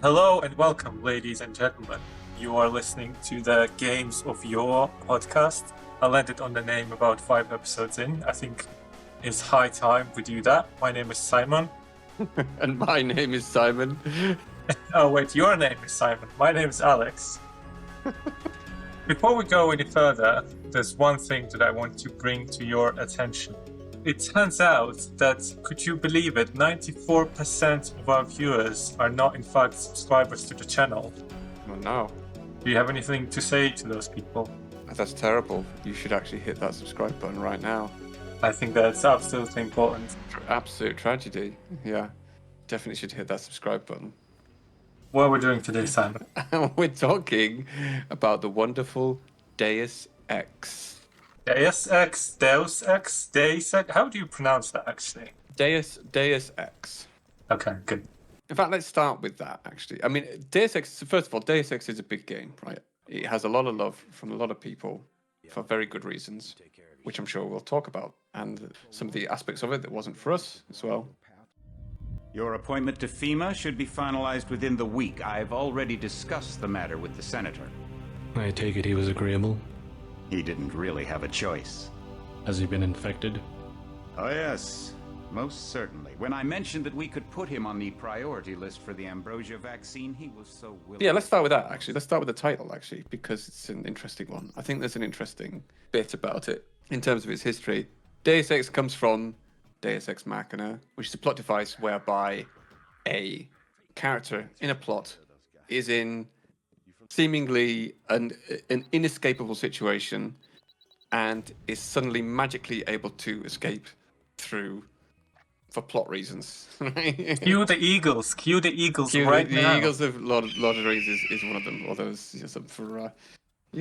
Hello and welcome, ladies and gentlemen. You are listening to the Games of Yore podcast. I landed on the name about 5 episodes in. I think it's high time we do that. My name is Simon. And my name is Simon. Oh wait, your name is Simon. My name is Alex. Before we go any further, there's one thing that I want to bring to your attention. It turns out that, could you believe it, 94% of our viewers are not in fact subscribers to the channel. Oh no, Do you have anything to say to those people? that's terrible. You should actually hit that subscribe button right now. I think that's absolutely important. Absolute tragedy. Yeah, definitely should hit that subscribe button. What are we doing today, Simon? We're talking about the wonderful Deus Ex. Deus Ex? Deus Ex? Deus Ex? How do you pronounce that, actually? Deus Ex. Okay, good. In fact, let's start with that, actually. I mean, Deus Ex, first of all, Deus Ex is a big game, right? It has a lot of love from a lot of people for very good reasons, which I'm sure we'll talk about, and some of the aspects of it that wasn't for us as well. Your appointment to FEMA should be finalized within the week. I've already discussed the matter with the senator. I take it he was agreeable. He didn't really have a choice. Has he been infected? Oh yes, most certainly. When I mentioned that we could put him on the priority list for the ambrosia vaccine, he was so willing. Yeah, let's start with that, actually. Let's start with the title, actually, because it's an interesting one. I think there's an interesting bit about it in terms of its history. Deus Ex comes from Deus Ex Machina, which is a plot device whereby a character in a plot is in seemingly an inescapable situation and is suddenly magically able to escape for plot reasons. Cue the Eagles. Cue the Eagles The right now. Eagles of Lord of the Rings is one of them, although it's up for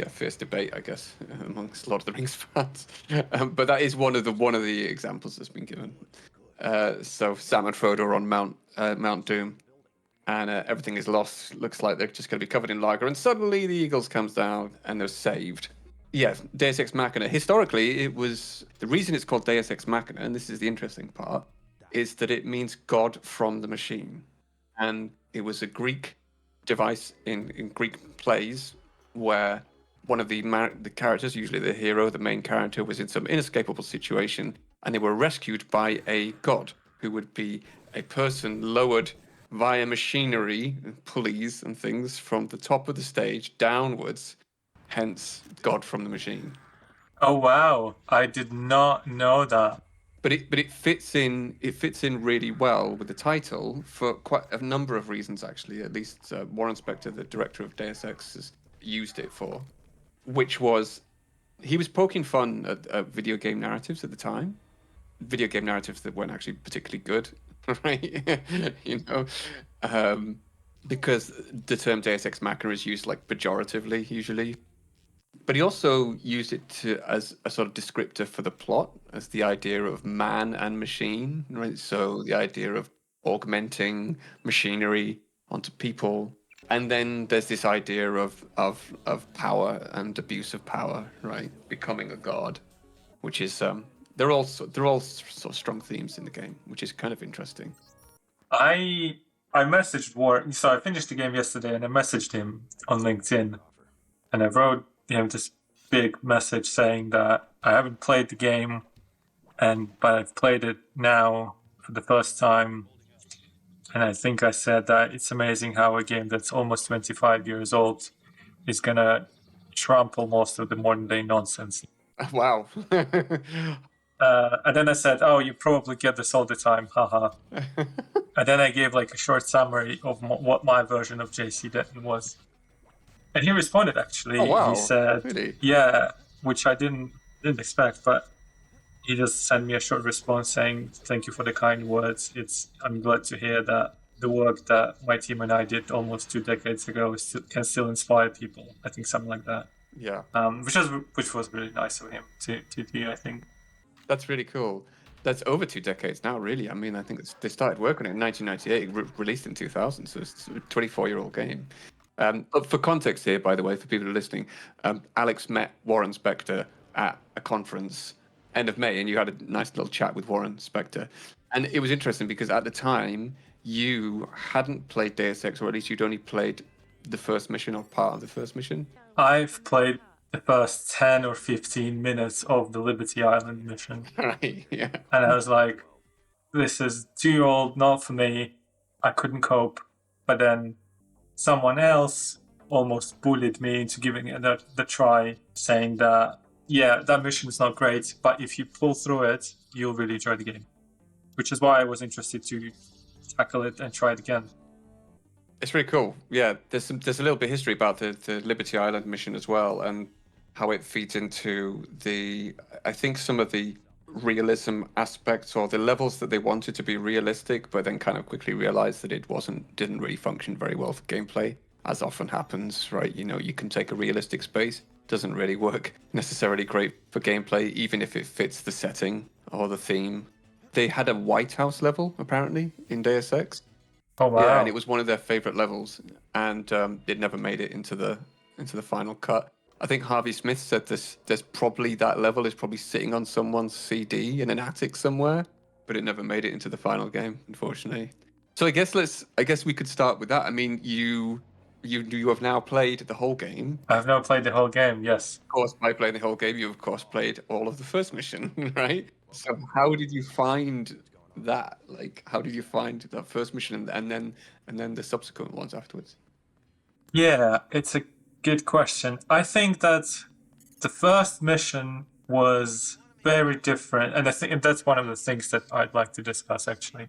fierce debate, I guess, amongst Lord of the Rings fans. But that is one of the examples that's been given. So Sam and Frodo are on Mount Doom, and everything is lost. Looks like they're just going to be covered in lager, and suddenly the Eagles comes down and they're saved. Yeah, Deus Ex Machina. Historically, it was the reason it's called Deus Ex Machina, and this is the interesting part, is that it means God from the machine, and it was a Greek device in Greek plays where one of the characters, usually the hero, the main character, was in some inescapable situation, and they were rescued by a god who would be a person lowered via machinery, pulleys and things from the top of the stage downwards, hence God from the machine. Oh wow, I did not know that. But it fits in really well with the title for quite a number of reasons, actually. At least Warren Spector, the director of Deus Ex, has used it for, which was he was poking fun at video game narratives at the time, video game narratives that weren't actually particularly good, right? Because the term Deus Ex Machina is used like pejoratively usually. But he also used it as a sort of descriptor for the plot, as the idea of man and machine, right? So the idea of augmenting machinery onto people. And then there's this idea of power and abuse of power, right? Becoming a god, which is they're all sort of strong themes in the game, which is kind of interesting. I messaged Warren, so I finished the game yesterday and I messaged him on LinkedIn and I wrote him this big message saying that I haven't played the game but I've played it now for the first time, and I think I said that it's amazing how a game that's almost 25 years old is gonna trample most of the modern day nonsense. Wow. And then I said, "Oh, you probably get this all the time, haha." And then I gave like a short summary of what my version of JC Denton was. And he responded, actually. Oh, wow. He said, Really? yeah, which I didn't expect, but he just sent me a short response saying, "Thank you for the kind words. I'm glad to hear that the work that my team and I did almost 2 decades ago can still inspire people." I think something like that. Yeah. Which was really nice of him to do, I think. That's really cool. That's over 2 decades now, really. I mean, I think they started working on it in 1998, released in 2000, so it's a 24-year-old game. But for context here, by the way, for people who are listening, Alex met Warren Spector at a conference end of May, and you had a nice little chat with Warren Spector. And it was interesting because at the time, you hadn't played Deus Ex, or at least you'd only played the first mission or part of the first mission. I've played the first 10 or 15 minutes of the Liberty Island mission. Right, yeah. And I was like, this is too old, not for me. I couldn't cope. But then someone else almost bullied me into giving it the try, saying that, yeah, that mission is not great, but if you pull through it, you'll really enjoy the game. Which is why I was interested to tackle it and try it again. It's really cool. Yeah, there's a little bit of history about the Liberty Island mission as well, and how it feeds into I think some of the realism aspects, or the levels that they wanted to be realistic, but then kind of quickly realized that it didn't really function very well for gameplay, as often happens, right? You know, you can take a realistic space, doesn't really work necessarily great for gameplay, even if it fits the setting or the theme. They had a White House level apparently in Deus Ex. Oh wow! Yeah, and it was one of their favorite levels, and it never made it into the final cut. I think Harvey Smith said there's probably that level is probably sitting on someone's CD in an attic somewhere, but it never made it into the final game, unfortunately. So I guess we could start with that. I mean, you have now played the whole game. I've now played the whole game, yes. Of course, by playing the whole game, you of course played all of the first mission, right? So how did you find that? Like, how did you find that first mission and then the subsequent ones afterwards? Yeah, it's a good question. I think that the first mission was very different, and I think that's one of the things that I'd like to discuss actually.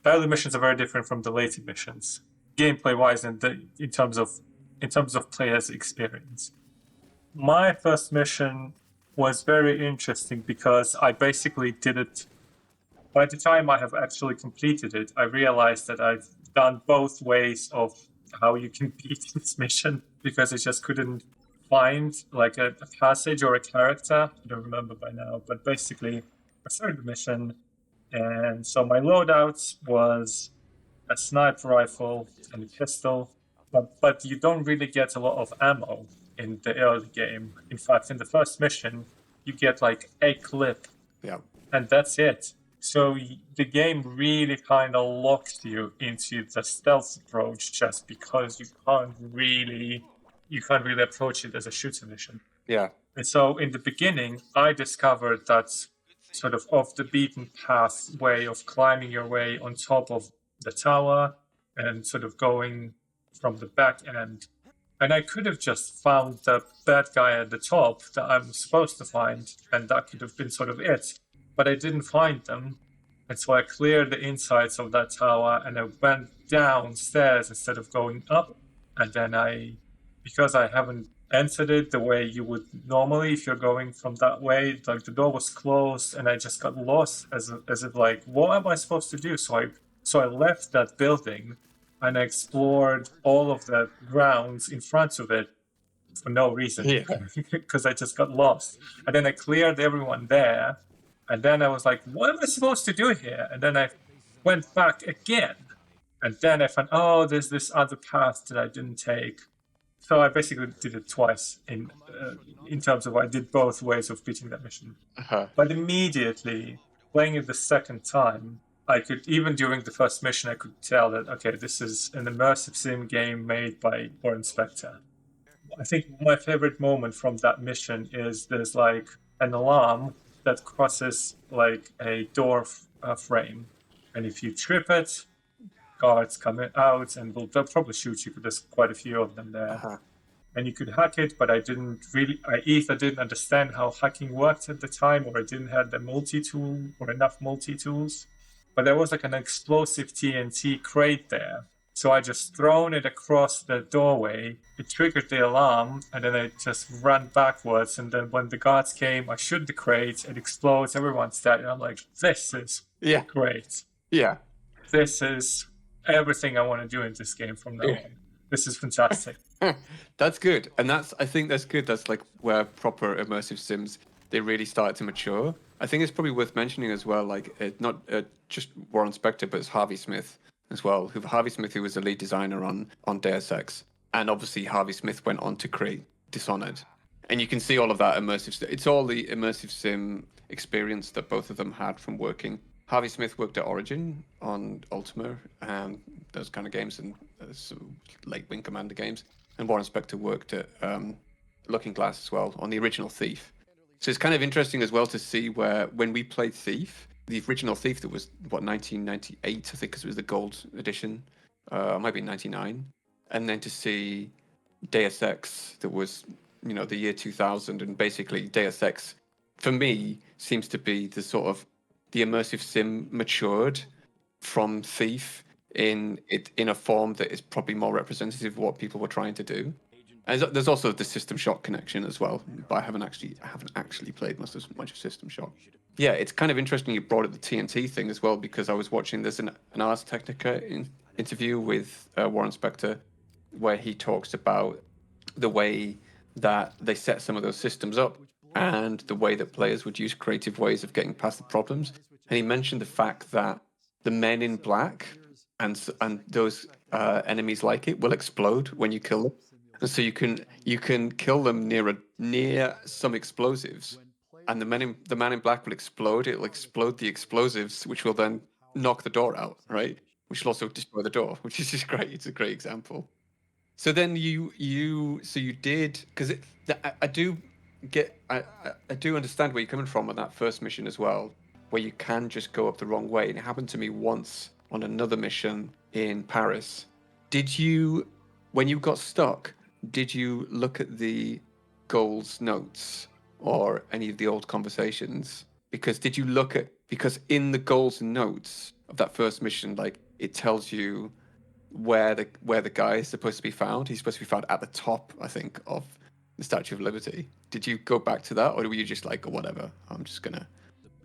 The early missions are very different from the later missions, gameplay-wise, and in terms of players' experience. My first mission was very interesting because I basically did it. By the time I have actually completed it, I realized that I've done both ways of how you can beat this mission, because I just couldn't find like a passage or a character. I don't remember by now, but basically I started the mission, and so my loadout was a sniper rifle and a pistol, but you don't really get a lot of ammo in the early game. In fact, in the first mission, you get like a clip, Yeah. and that's it. So the game really kind of locks you into the stealth approach, just because you can't really approach it as a shooter mission. Yeah. And so in the beginning, I discovered that sort of off the beaten path way of climbing your way on top of the tower and sort of going from the back end. And I could have just found the bad guy at the top that I'm supposed to find, and that could have been sort of it. But I didn't find them, and so I cleared the insides of that tower, and I went downstairs instead of going up. And then because I haven't entered it the way you would normally if you're going from that way, like the door was closed, and I just got lost as if like, what am I supposed to do? So I left that building, and I explored all of the grounds in front of it for no reason, because I just got lost. And then I cleared everyone there. And then I was like, what am I supposed to do here? And then I went back again. And then I found, there's this other path that I didn't take. So I basically did it twice in terms of I did both ways of beating that mission. Uh-huh. But immediately, playing it the second time, I could, even during the first mission, I could tell that, okay, this is an immersive sim game made by Warren Spector. I think my favorite moment from that mission is there's like an alarm that crosses like a door frame, and if you trip it, guards come out and they'll probably shoot you, because there's quite a few of them there. Uh-huh. And you could hack it, but I either didn't understand how hacking worked at the time, or I didn't have the multi-tool or enough multi-tools. But there was like an explosive TNT crate there. So I just thrown it across the doorway. It triggered the alarm, and then I just ran backwards. And then when the guards came, I shoot the crate. It explodes. Everyone's dead. And I'm like, this is great. Yeah. This is everything I want to do in this game from now on. This is fantastic. That's good, and I think that's good. That's like where proper immersive sims, they really start to mature. I think it's probably worth mentioning as well, like not just Warren Spector, but it's Harvey Smith as well. Harvey Smith, who was the lead designer on Deus Ex, and obviously Harvey Smith went on to create Dishonored, and you can see all of that immersive. It's all the immersive sim experience that both of them had from working Harvey Smith worked at Origin on Ultima, those kind of games, and some late Wing Commander games. And Warren Spector worked at Looking Glass as well on the original Thief. So it's kind of interesting as well to see where when we played Thief, the original Thief that was 1998, I think, because it was the gold edition, might be 99, and then to see Deus Ex that was the year 2000, and basically Deus Ex for me seems to be the sort of the immersive sim matured from Thief in a form that is probably more representative of what people were trying to do. And there's also the System Shock connection as well, but I haven't actually played much of System Shock. Yeah, it's kind of interesting you brought up the TNT thing as well, because I was watching an Ars Technica interview with Warren Spector, where he talks about the way that they set some of those systems up and the way that players would use creative ways of getting past the problems. And he mentioned the fact that the Men in Black and those enemies like it will explode when you kill them. And so you can kill them near some explosives, and the man in black will explode. It'll explode the explosives, which will then knock the door out, right? Which will also destroy the door, which is just great. It's a great example. So then you did, because I do understand where you're coming from on that first mission as well, where you can just go up the wrong way. And it happened to me once on another mission in Paris. When you got stuck, did you look at the goals notes or any of the old conversations? Because in the goals notes of that first mission, like, it tells you where the guy is supposed to be found. He's supposed to be found at the top, I think, of the Statue of Liberty. Did you go back to that, or were you just like, oh, whatever, I'm just gonna...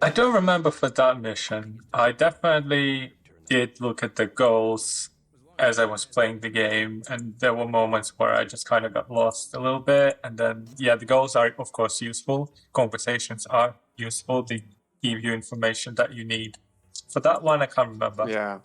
I don't remember for that mission. I definitely did look at the goals as I was playing the game, and there were moments where I just kind of got lost a little bit. And then, yeah, the goals are, of course, useful. Conversations are useful. They give you information that you need. For that one, I can't remember. Yeah,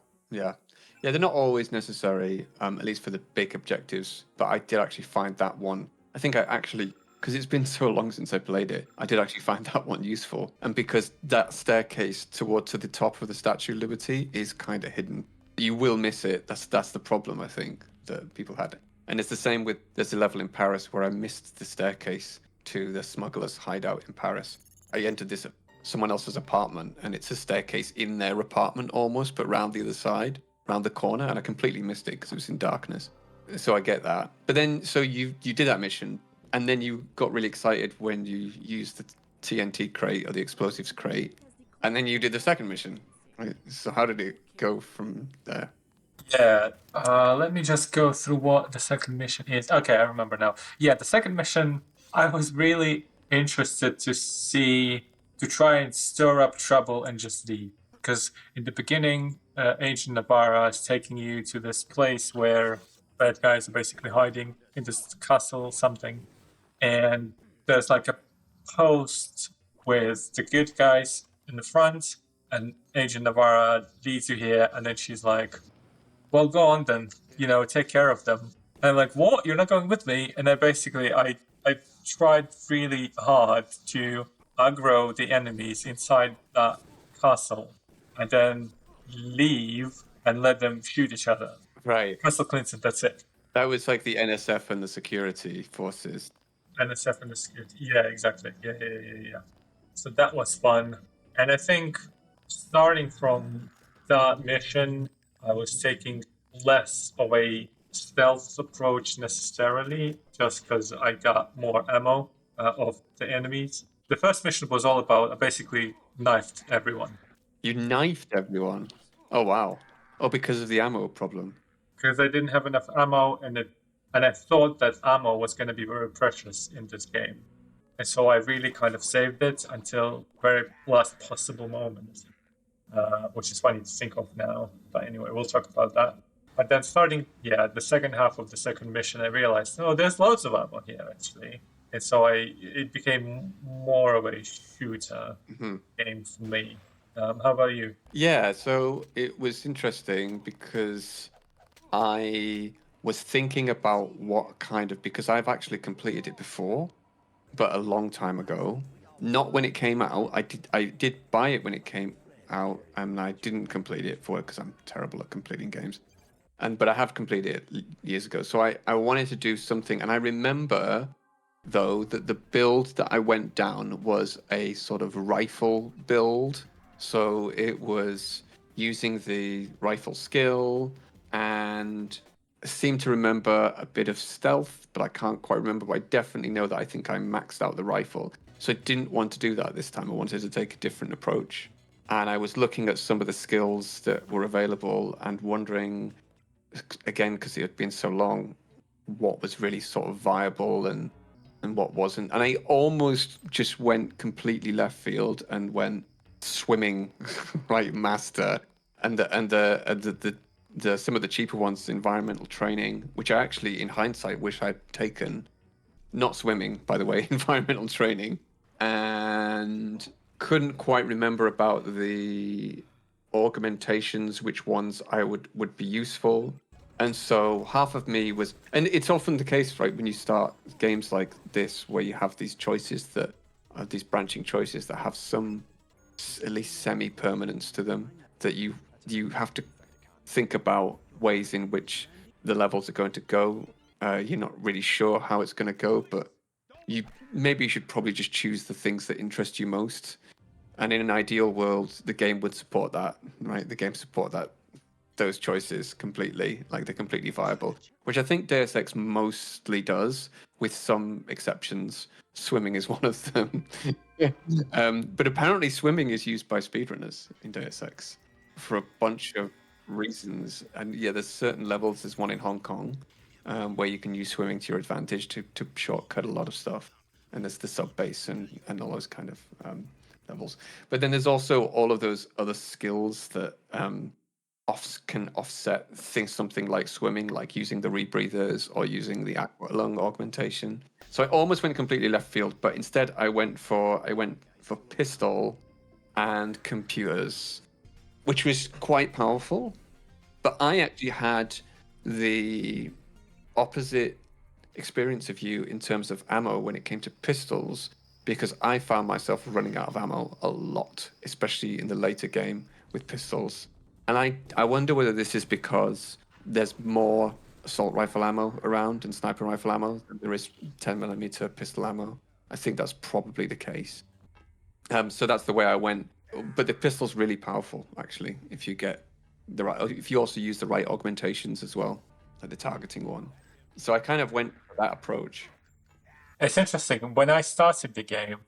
they're not always necessary, at least for the big objectives, but I did actually find that one. I think I actually, because it's been so long since I played it, I did actually find that one useful. And because that staircase to the top of the Statue of Liberty is kind of hidden, you will miss it. That's the problem, I think, that people had. And it's the same with, there's a level in Paris where I missed the staircase to the smugglers' hideout in Paris. I entered someone else's apartment, and it's a staircase in their apartment almost, but round the other side, round the corner, and I completely missed it because it was in darkness. So I get that. But then, so you did that mission, and then you got really excited when you used the TNT crate or the explosives crate, and then you did the second mission. Right? So how did it go from there? Yeah, let me just go through what the second mission is. Okay, I remember now. Yeah, the second mission, I was really interested to try and stir up trouble and just leave. Because in the beginning, Agent Navarra is taking you to this place where bad guys are basically hiding in this castle, something. And there's like a post with the good guys in the front, and Agent Navarra leads you here, and then she's like, well, go on then, take care of them. And I'm like, what? You're not going with me? And then basically I tried really hard to aggro the enemies inside that castle and then leave and let them shoot each other. Right. Crystal Clinton, that's it. That was like the NSF and the security forces. NSF and the security. Yeah, exactly. Yeah. So that was fun. And I think starting from that mission, I was taking less of a stealth approach necessarily, just because I got more ammo of the enemies. The first mission was all about I basically knifed everyone. You knifed everyone? Oh, wow. Oh, because of the ammo problem. Because I didn't have enough ammo, and I thought that ammo was going to be very precious in this game. And so I really kind of saved it until very last possible moment. Which is funny to think of now. But anyway, we'll talk about that. But then starting, the second half of the second mission, I realized, there's loads of ammo here, actually. And so it became more of a shooter game for me. How about you? Yeah, so it was interesting because I was thinking about because I've actually completed it before, but a long time ago. Not when it came out. I did buy it when it came out, and I didn't complete it for it because I'm terrible at completing games. But I have completed it years ago. So I wanted to do something, and I remember though that the build that I went down was a sort of rifle build. So it was using the rifle skill, and I seem to remember a bit of stealth, but I can't quite remember. But I definitely know that I think I maxed out the rifle. So I didn't want to do that this time. I wanted to take a different approach. And I was looking at some of the skills that were available and wondering, again, because it had been so long, what was really sort of viable and what wasn't. And I almost just went completely left field and went swimming like master, and the some of the cheaper ones, environmental training, which I actually in hindsight wish I'd taken. Not swimming, by the way, environmental training, and couldn't quite remember about the augmentations, which ones I would be useful. And so half of me was, and it's often the case, right, when you start games like this, where you have these choices that are these branching choices that have some at least semi-permanence to them, that you have to think about ways in which the levels are going to go. You're not really sure how it's going to go, but you should probably just choose the things that interest you most. And in an ideal world, the game would support that, right? The game support those choices completely, like they're completely viable, which I think Deus Ex mostly does, with some exceptions. Swimming is one of them. But apparently swimming is used by speedrunners in Deus Ex for a bunch of reasons. And yeah, there's certain levels. There's one in Hong Kong where you can use swimming to your advantage to shortcut a lot of stuff. And there's the sub base and all those kind of levels. But then there's also all of those other skills that can offset something like swimming, like using the rebreathers or using the lung augmentation. So I almost went completely left field, but instead I went for pistol and computers, which was quite powerful. But I actually had the opposite experience of you in terms of ammo when it came to pistols, because I found myself running out of ammo a lot, especially in the later game with pistols. And I wonder whether this is because there's more assault rifle ammo around and sniper rifle ammo than there is 10mm pistol ammo. I think that's probably the case. So that's the way I went. But the pistol's really powerful, actually, if you also use the right augmentations as well, like the targeting one. So I kind of went for that approach. It's interesting. When I started the game,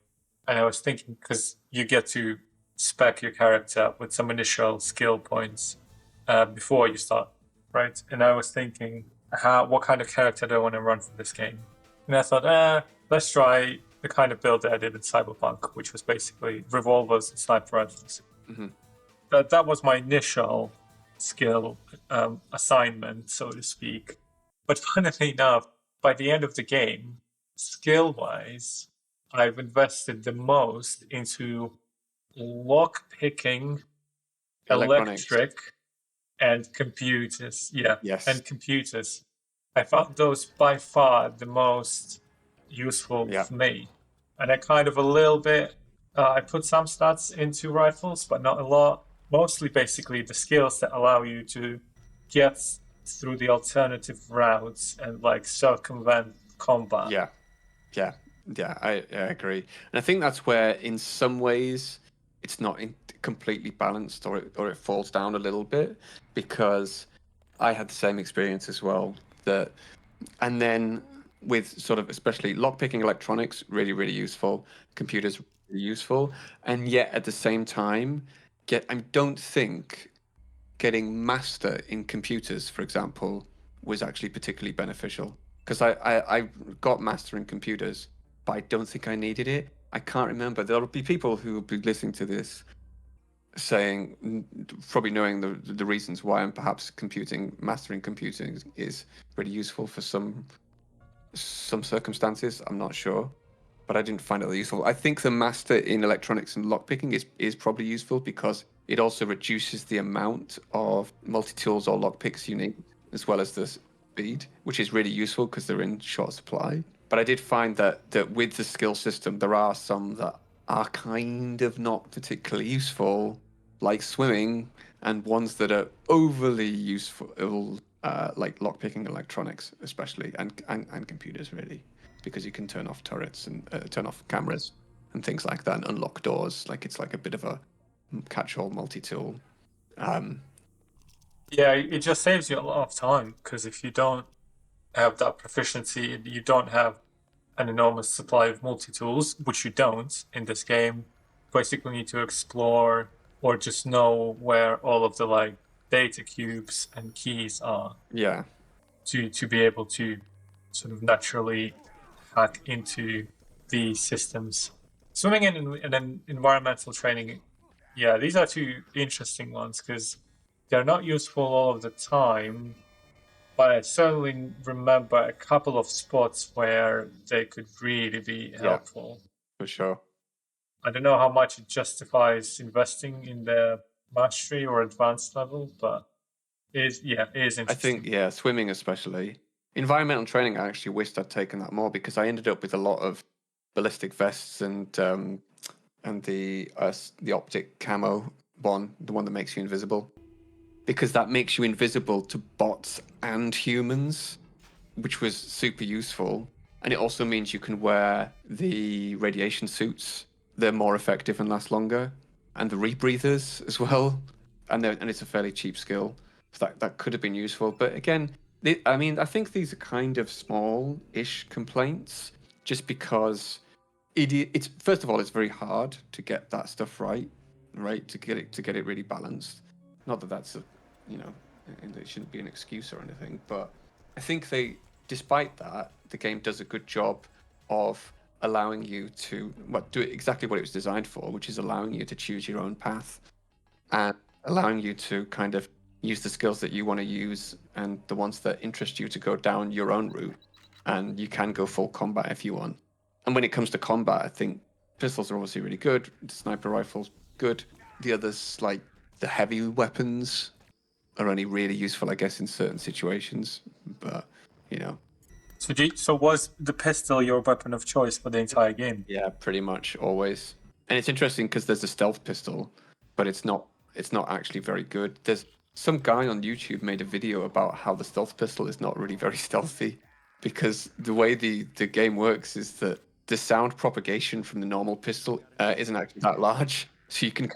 and I was thinking, because you get to spec your character with some initial skill points before you start, right? And I was thinking, what kind of character do I want to run for this game? And I thought, let's try the kind of build that I did in Cyberpunk, which was basically revolvers and sniper rifles. Mm-hmm. That was my initial skill assignment, so to speak. But funnily enough, by the end of the game, skill-wise, I've invested the most into lock picking, electric, and computers. Yeah, yes, and computers. I found those by far the most useful for me. And I kind of a little bit, I put some stats into rifles, but not a lot. Mostly basically the skills that allow you to get through the alternative routes and like circumvent combat. Yeah, I agree. And I think that's where, in some ways, it's not completely balanced, or it falls down a little bit, because I had the same experience as well. And then with sort of especially lockpicking electronics, really, really useful. Computers, really useful. And yet at the same time, I don't think getting master in computers, for example, was actually particularly beneficial. Because I got master in computers, but I don't think I needed it. I can't remember. There'll be people who will be listening to this saying, probably knowing the reasons why, and perhaps mastering computing is pretty useful for some circumstances. I'm not sure, but I didn't find it that useful. I think the master in electronics and lockpicking is probably useful because it also reduces the amount of multi-tools or lockpicks you need, as well as the speed, which is really useful because they're in short supply. But I did find that with the skill system, there are some that are kind of not particularly useful, like swimming, and ones that are overly useful, like lockpicking electronics, especially, and computers, really, because you can turn off turrets and turn off cameras and things like that, and unlock doors. Like it's like a bit of a catch-all multi-tool. Yeah, it just saves you a lot of time because if you don't have that proficiency, you don't have an enormous supply of multi-tools, which you don't in this game. Basically need to explore or just know where all of the like data cubes and keys are Yeah, to be able to sort of naturally hack into these systems. Swimming and then environmental training, yeah, these are two interesting ones because they're not useful all of the time, but I certainly remember a couple of spots where they could really be helpful. for sure. I don't know how much it justifies investing in the mastery or advanced level, but it is interesting. I think, yeah, swimming especially. Environmental training, I actually wished I'd taken that more because I ended up with a lot of ballistic vests and the optic camo one, the one that makes you invisible, because that makes you invisible to bots and humans, which was super useful. And it also means you can wear the radiation suits. They're more effective and last longer, and the rebreathers as well. And it's a fairly cheap skill, so that could have been useful. But again, I mean, I think these are kind of small-ish complaints, just because it's first of all, it's very hard to get that stuff right, to get it really balanced. Not that that's a, you know, it shouldn't be an excuse or anything, but I think despite that, the game does a good job of allowing you to do exactly what it was designed for, which is allowing you to choose your own path and allowing you to kind of use the skills that you want to use and the ones that interest you to go down your own route. And you can go full combat if you want. And when it comes to combat, I think pistols are obviously really good. Sniper rifles, good. The others, like the heavy weapons, are only really useful, I guess, in certain situations. But, you know. So was the pistol your weapon of choice for the entire game? Yeah, pretty much always. And it's interesting because there's a stealth pistol, but it's not actually very good. There's some guy on YouTube made a video about how the stealth pistol is not really very stealthy, because the way the game works is that the sound propagation from the normal pistol isn't actually that large. So you can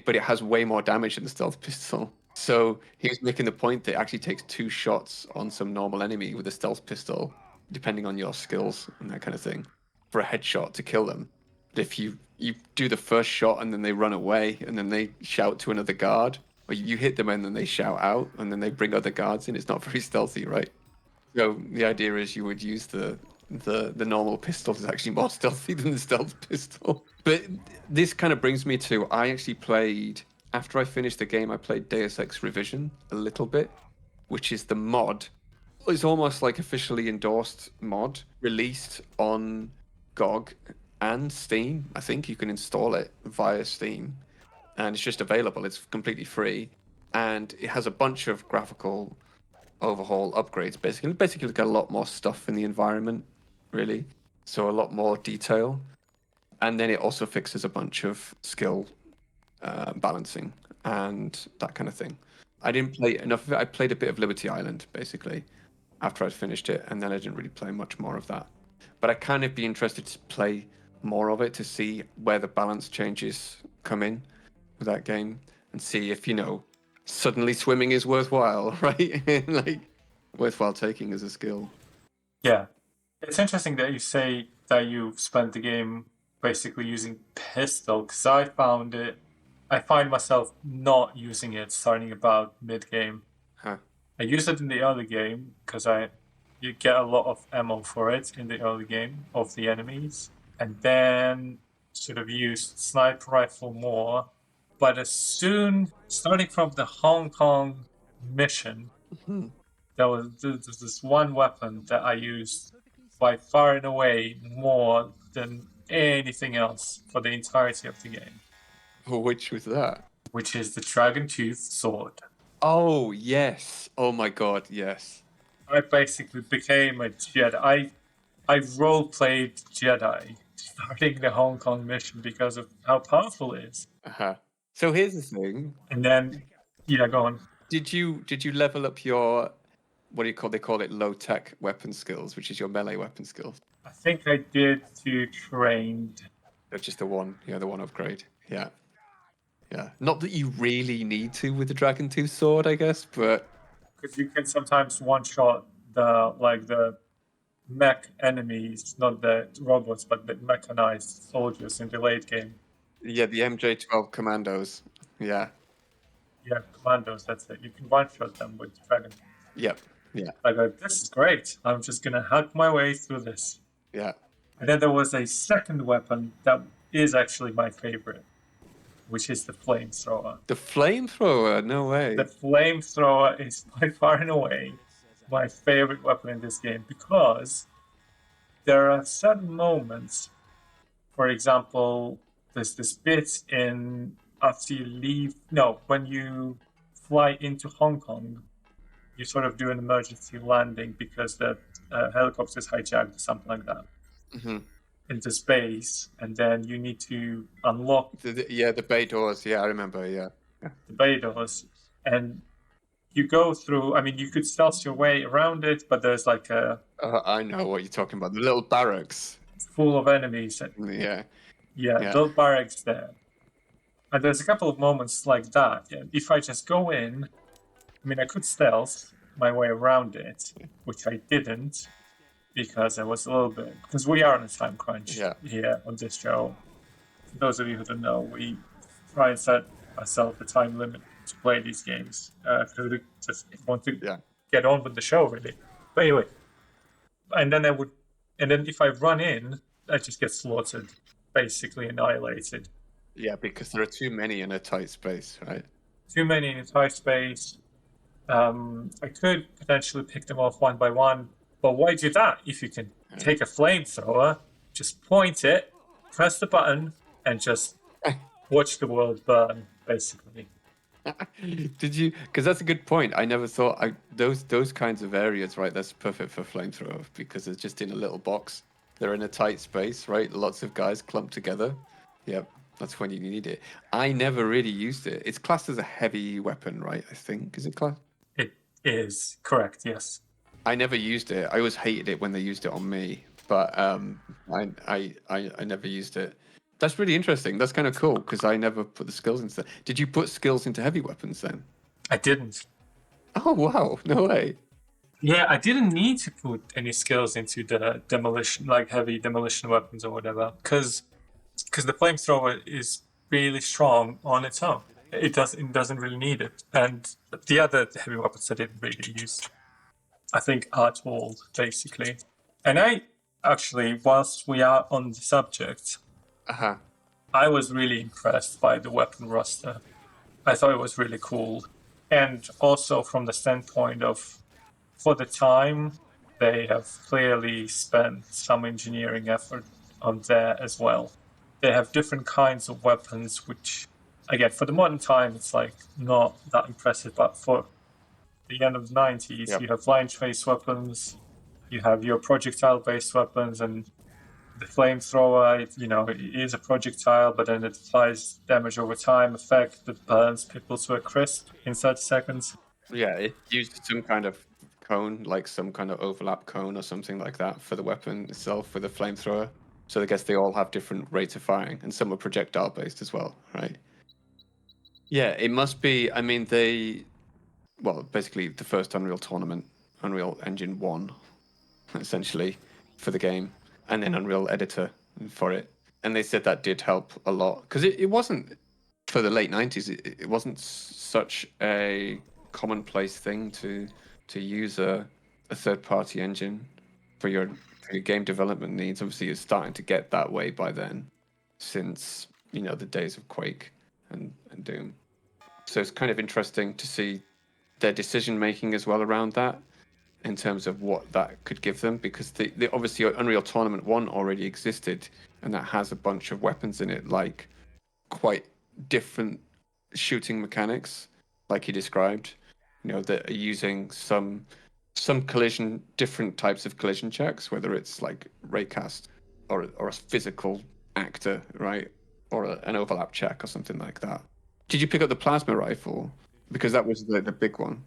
but it has way more damage than the stealth pistol. So he was making the point that it actually takes 2 shots on some normal enemy with a stealth pistol, depending on your skills and that kind of thing, for a headshot to kill them. But if you do the first shot and then they run away and then they shout to another guard, or you hit them and then they shout out and then they bring other guards in, it's not very stealthy, right? So the idea is you would use the normal pistol is actually more stealthy than the stealth pistol. But this kind of brings me to, I actually played, after I finished the game, I played Deus Ex Revision a little bit, which is the mod. It's almost like officially endorsed mod released on GOG and Steam. I think you can install it via Steam, and it's just available. It's completely free, and it has a bunch of graphical overhaul upgrades. Basically, got a lot more stuff in the environment, really. So a lot more detail, and then it also fixes a bunch of skill balancing and that kind of thing. I didn't play enough of it. I played a bit of Liberty Island, basically, after I'd finished it, and then I didn't really play much more of that. But I kind of be interested to play more of it to see where the balance changes come in with that game and see if, suddenly swimming is worthwhile, right? Like, worthwhile taking as a skill. Yeah. It's interesting that you say that you spent the game basically using pistol, because I find myself not using it starting about mid-game. Huh. I use it in the early game because you get a lot of ammo for it in the early game of the enemies, and then sort of used sniper rifle more. But starting from the Hong Kong mission, there's this one weapon that I used by far and away more than anything else for the entirety of the game, Which was that? which is the Dragon Tooth Sword. Oh, yes. Oh my god, yes. I basically became a Jedi. I role-played Jedi starting the Hong Kong mission because of how powerful it is. Uh-huh. So here's the thing. And then, yeah, go on. Did you level up your what do you call they call it low tech weapon skills, which is your melee weapon skills? I think I did to trained. Or just the one upgrade. Yeah. Yeah. Not that you really need to with the Dragon Tooth sword, I guess, but Because you can sometimes one-shot the mech enemies, not the robots, but the mechanized soldiers in the late game. yeah, the MJ-12 commandos. Yeah. Yeah, commandos, that's it. You can one-shot them with Dragon. Yep. Yeah. I go, this is great. I'm just going to hack my way through this. Yeah. And then there was a second weapon that is actually my favorite, which is the flamethrower. The flamethrower, no way. The flamethrower is by far and away my favorite weapon in this game because there are certain moments, for example, there's this bit in after you leave, no, when you fly into Hong Kong, you sort of do an emergency landing because the helicopter is hijacked or something like that into space, and then you need to unlock the bay doors. Yeah, I remember. Yeah. the bay doors, and you go through. I mean, you could stealth your way around it, but there's like a I know what you're talking about. The little barracks. full of enemies. Yeah. Yeah, little barracks there. And there's a couple of moments like that. Yeah, if I just go in, I mean, I could stealth my way around it, which I didn't because I was a little bit. Because we are on a time crunch here on this show. For those of you who don't know, we try and set ourselves a time limit to play these games. We just want to get on with the show, really. But anyway, and then if I run in, I just get slaughtered, basically annihilated. Yeah, because there are too many in a tight space, right? Too many in a tight space. I could potentially pick them off one by one, but why do that if you can take a flamethrower, just point it, press the button, and just watch the world burn, basically. Did you? Because that's a good point. I never thought those kinds of areas, right? That's perfect for flamethrower because it's just in a little box. They're in a tight space, right? Lots of guys clumped together. Yep. That's when you need it. I never really used it. It's classed as a heavy weapon, right? I think. Is it classed? It is correct, yes. I never used it. I always hated it when they used it on me, but I never used it. That's really interesting. That's kind of cool because I never put the skills into. Did you put skills into heavy weapons then? I didn't. Oh wow! No way. Yeah, I didn't need to put any skills into the demolition, like heavy demolition weapons or whatever, because the flamethrower is really strong on its own. It doesn't really need it. And the other heavy weapons I didn't really use, I think, at all, basically. And I actually, whilst we are on the subject, I was really impressed by the weapon roster. I thought it was really cool. And also from the standpoint of, for the time, they have clearly spent some engineering effort on there as well. They have different kinds of weapons, which, again, for the modern time, it's like not that impressive. But for the end of the 90s, you have line trace weapons, you have your projectile-based weapons, and the flamethrower, it is a projectile, but then it applies damage over time effect that burns people to a crisp in 30 seconds. Yeah, it used some kind of cone, like some kind of overlap cone or something like that for the weapon itself with a flamethrower. So I guess they all have different rates of firing, and some are projectile based as well, right? Yeah, it must be. I mean, basically the first Unreal tournament, Unreal Engine 1, essentially, for the game, and then Unreal Editor for it. And they said that did help a lot because it wasn't for the late 90s. It wasn't such a commonplace thing to use a third-party engine for your game development needs. Obviously, it's starting to get that way by then, since the days of Quake and Doom. So it's kind of interesting to see their decision making as well around that, in terms of what that could give them, because the obviously Unreal Tournament 1 already existed, and that has a bunch of weapons in it, like quite different shooting mechanics, like he described. That are using some different types of collision checks, whether it's like raycast or a physical actor, right, or an overlap check or something like that. Did you pick up the plasma rifle? Because that was the big one.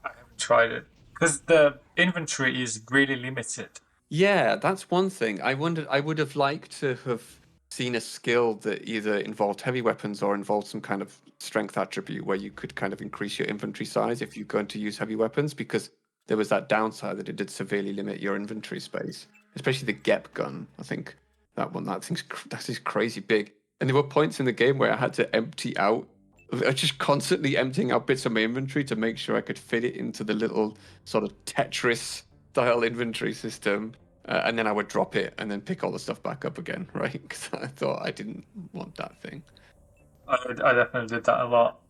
I haven't tried it because the inventory is really limited. Yeah, that's one thing. I would have liked to have seen a skill that either involved heavy weapons or involved some kind of strength attribute where you could kind of increase your inventory size if you're going to use heavy weapons, because there was that downside that it did severely limit your inventory space, especially the Gep gun. I think that is crazy big. And there were points in the game where I had to empty out, just constantly emptying out bits of my inventory to make sure I could fit it into the little sort of Tetris style inventory system. And then I would drop it and then pick all the stuff back up again, right? Because I thought I didn't want that thing. I definitely did that a lot.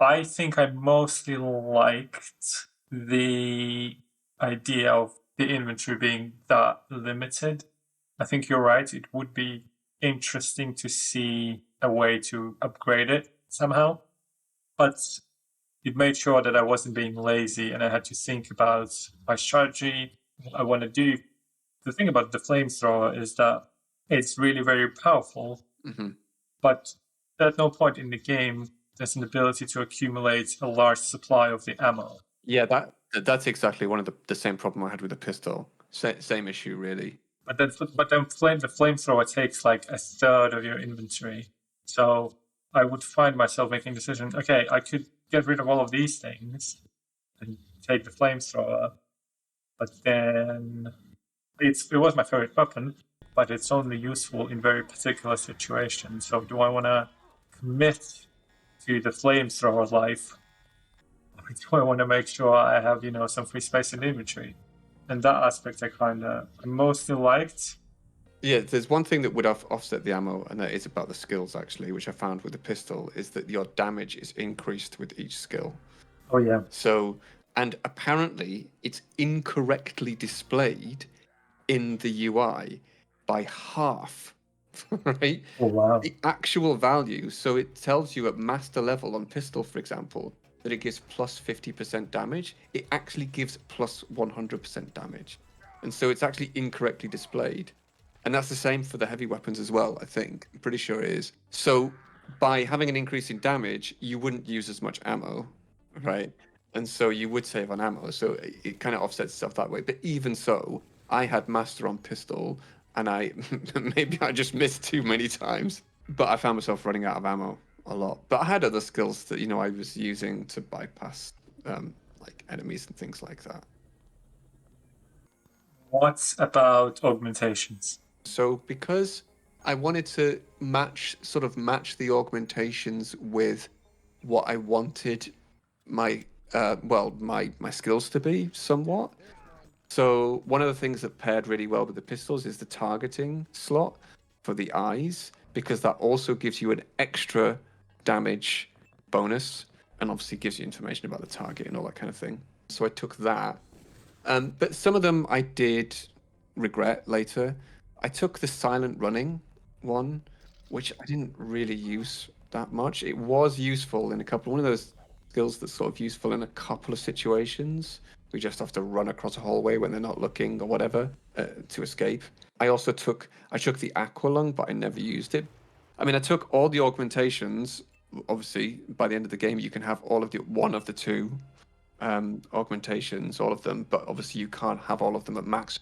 I think I mostly liked the idea of the inventory being that limited. I think you're right. It would be interesting to see a way to upgrade it somehow. But it made sure that I wasn't being lazy and I had to think about my strategy, what I want to do. The thing about the flamethrower is that it's really very powerful, but at no point in the game there's an ability to accumulate a large supply of the ammo. Yeah, that's exactly one of the same problem I had with the pistol. Same issue, really. But then the flamethrower takes like a third of your inventory. So I would find myself making a decision, okay, I could get rid of all of these things and take the flamethrower, but then it was my favorite weapon, but it's only useful in very particular situations. So do I want to commit to the flamethrower life, or do I want to make sure I have some free space in the inventory? And that aspect I mostly liked. Yeah, there's one thing that would offset the ammo, and that is about the skills, actually, which I found with the pistol, is that your damage is increased with each skill. Oh, yeah. So, and apparently it's incorrectly displayed in the UI by half, right? Oh, wow. The actual value, so it tells you at master level on pistol, for example, that it gives plus 50% damage. It actually gives plus 100% damage. And so it's actually incorrectly displayed. And that's the same for the heavy weapons as well, I think. I'm pretty sure it is. So by having an increase in damage, you wouldn't use as much ammo, right? And so you would save on ammo. So it kind of offsets itself that way. But even so, I had master on pistol, and maybe I just missed too many times. But I found myself running out of ammo a lot. But I had other skills that I was using to bypass like enemies and things like that. What about augmentations? So because I wanted to match the augmentations with what I wanted my my skills to be somewhat. So one of the things that paired really well with the pistols is the targeting slot for the eyes, because that also gives you an extra damage bonus and obviously gives you information about the target and all that kind of thing. So I took that. But some of them I did regret later. I took the silent running one, which I didn't really use that much. It was useful in one of those skills that's sort of useful in a couple of situations. We just have to run across a hallway when they're not looking or whatever to escape. I took the aqua lung, but I never used it. I mean, I took all the augmentations. Obviously, by the end of the game, you can have one of the two augmentations, all of them, but obviously you can't have all of them at max.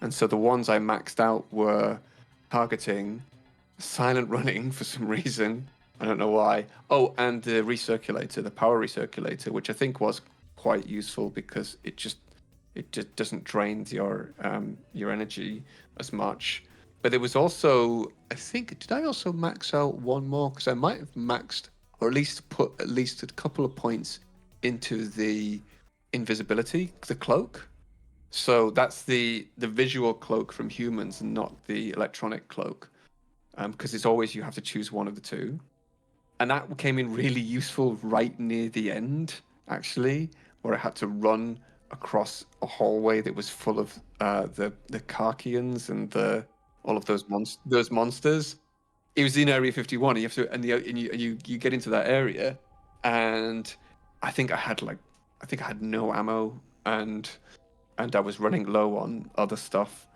And so the ones I maxed out were targeting, silent running for some reason. I don't know why. Oh, and the recirculator, the power recirculator, which I think was quite useful because it just doesn't drain your energy as much. But there was also, I think, did I also max out one more? Because I might have maxed, or at least put at least a couple of points into the invisibility, the cloak. So that's the visual cloak from humans and not the electronic cloak, because it's always you have to choose one of the two. And that came in really useful right near the end, actually, where I had to run across a hallway that was full of the Karkians and all of those monsters. It was in Area 51. And you have to, and you get into that area, and I think I had no ammo, and I was running low on other stuff,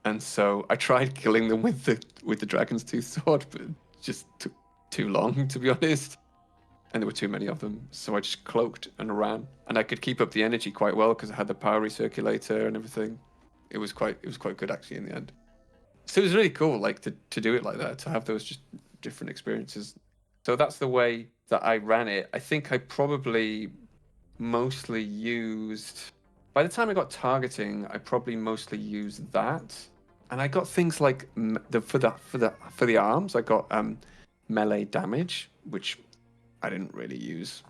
and so I tried killing them with the Dragon's Tooth sword, but it just took too long, to be honest. and there were too many of them. So I just cloaked and ran, and I could keep up the energy quite well because I had the power recirculator and everything. It was quite good actually in the end. So it was really cool, like to do it like that, to have those just different experiences. So that's the way that I ran it. I think I probably mostly used. By the time I got targeting, I probably mostly used that, and I got things like for the arms. I got melee damage, which I didn't really use.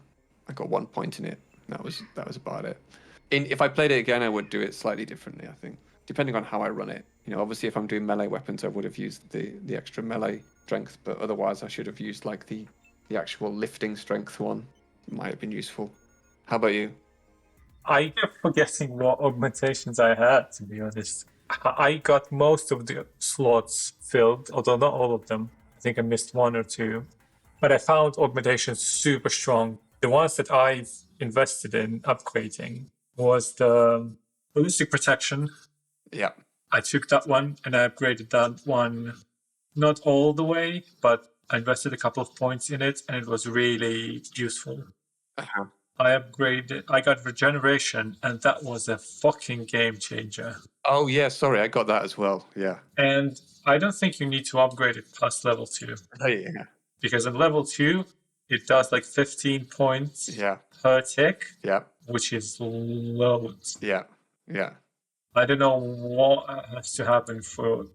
I got 1 point in it. That was about it. If I played it again, I would do it slightly differently. I think, depending on how I run it. Obviously, if I'm doing melee weapons, I would have used the extra melee strength, but otherwise, I should have used like the actual lifting strength one. Might have been useful. How about you? I kept forgetting what augmentations I had, to be honest. I got most of the slots filled, although not all of them. I think I missed one or two. But I found augmentations super strong. The ones that I've invested in upgrading was the ballistic protection. Yeah. I took that one and I upgraded that one, not all the way, but I invested a couple of points in it and it was really useful. Uh-huh. I got regeneration, and that was a fucking game changer. Oh, yeah, sorry, I got that as well, yeah. And I don't think you need to upgrade it past level 2. Oh, yeah. Because in level 2, it does like 15 points per tick, which is loads. Yeah. I don't know what has to happen for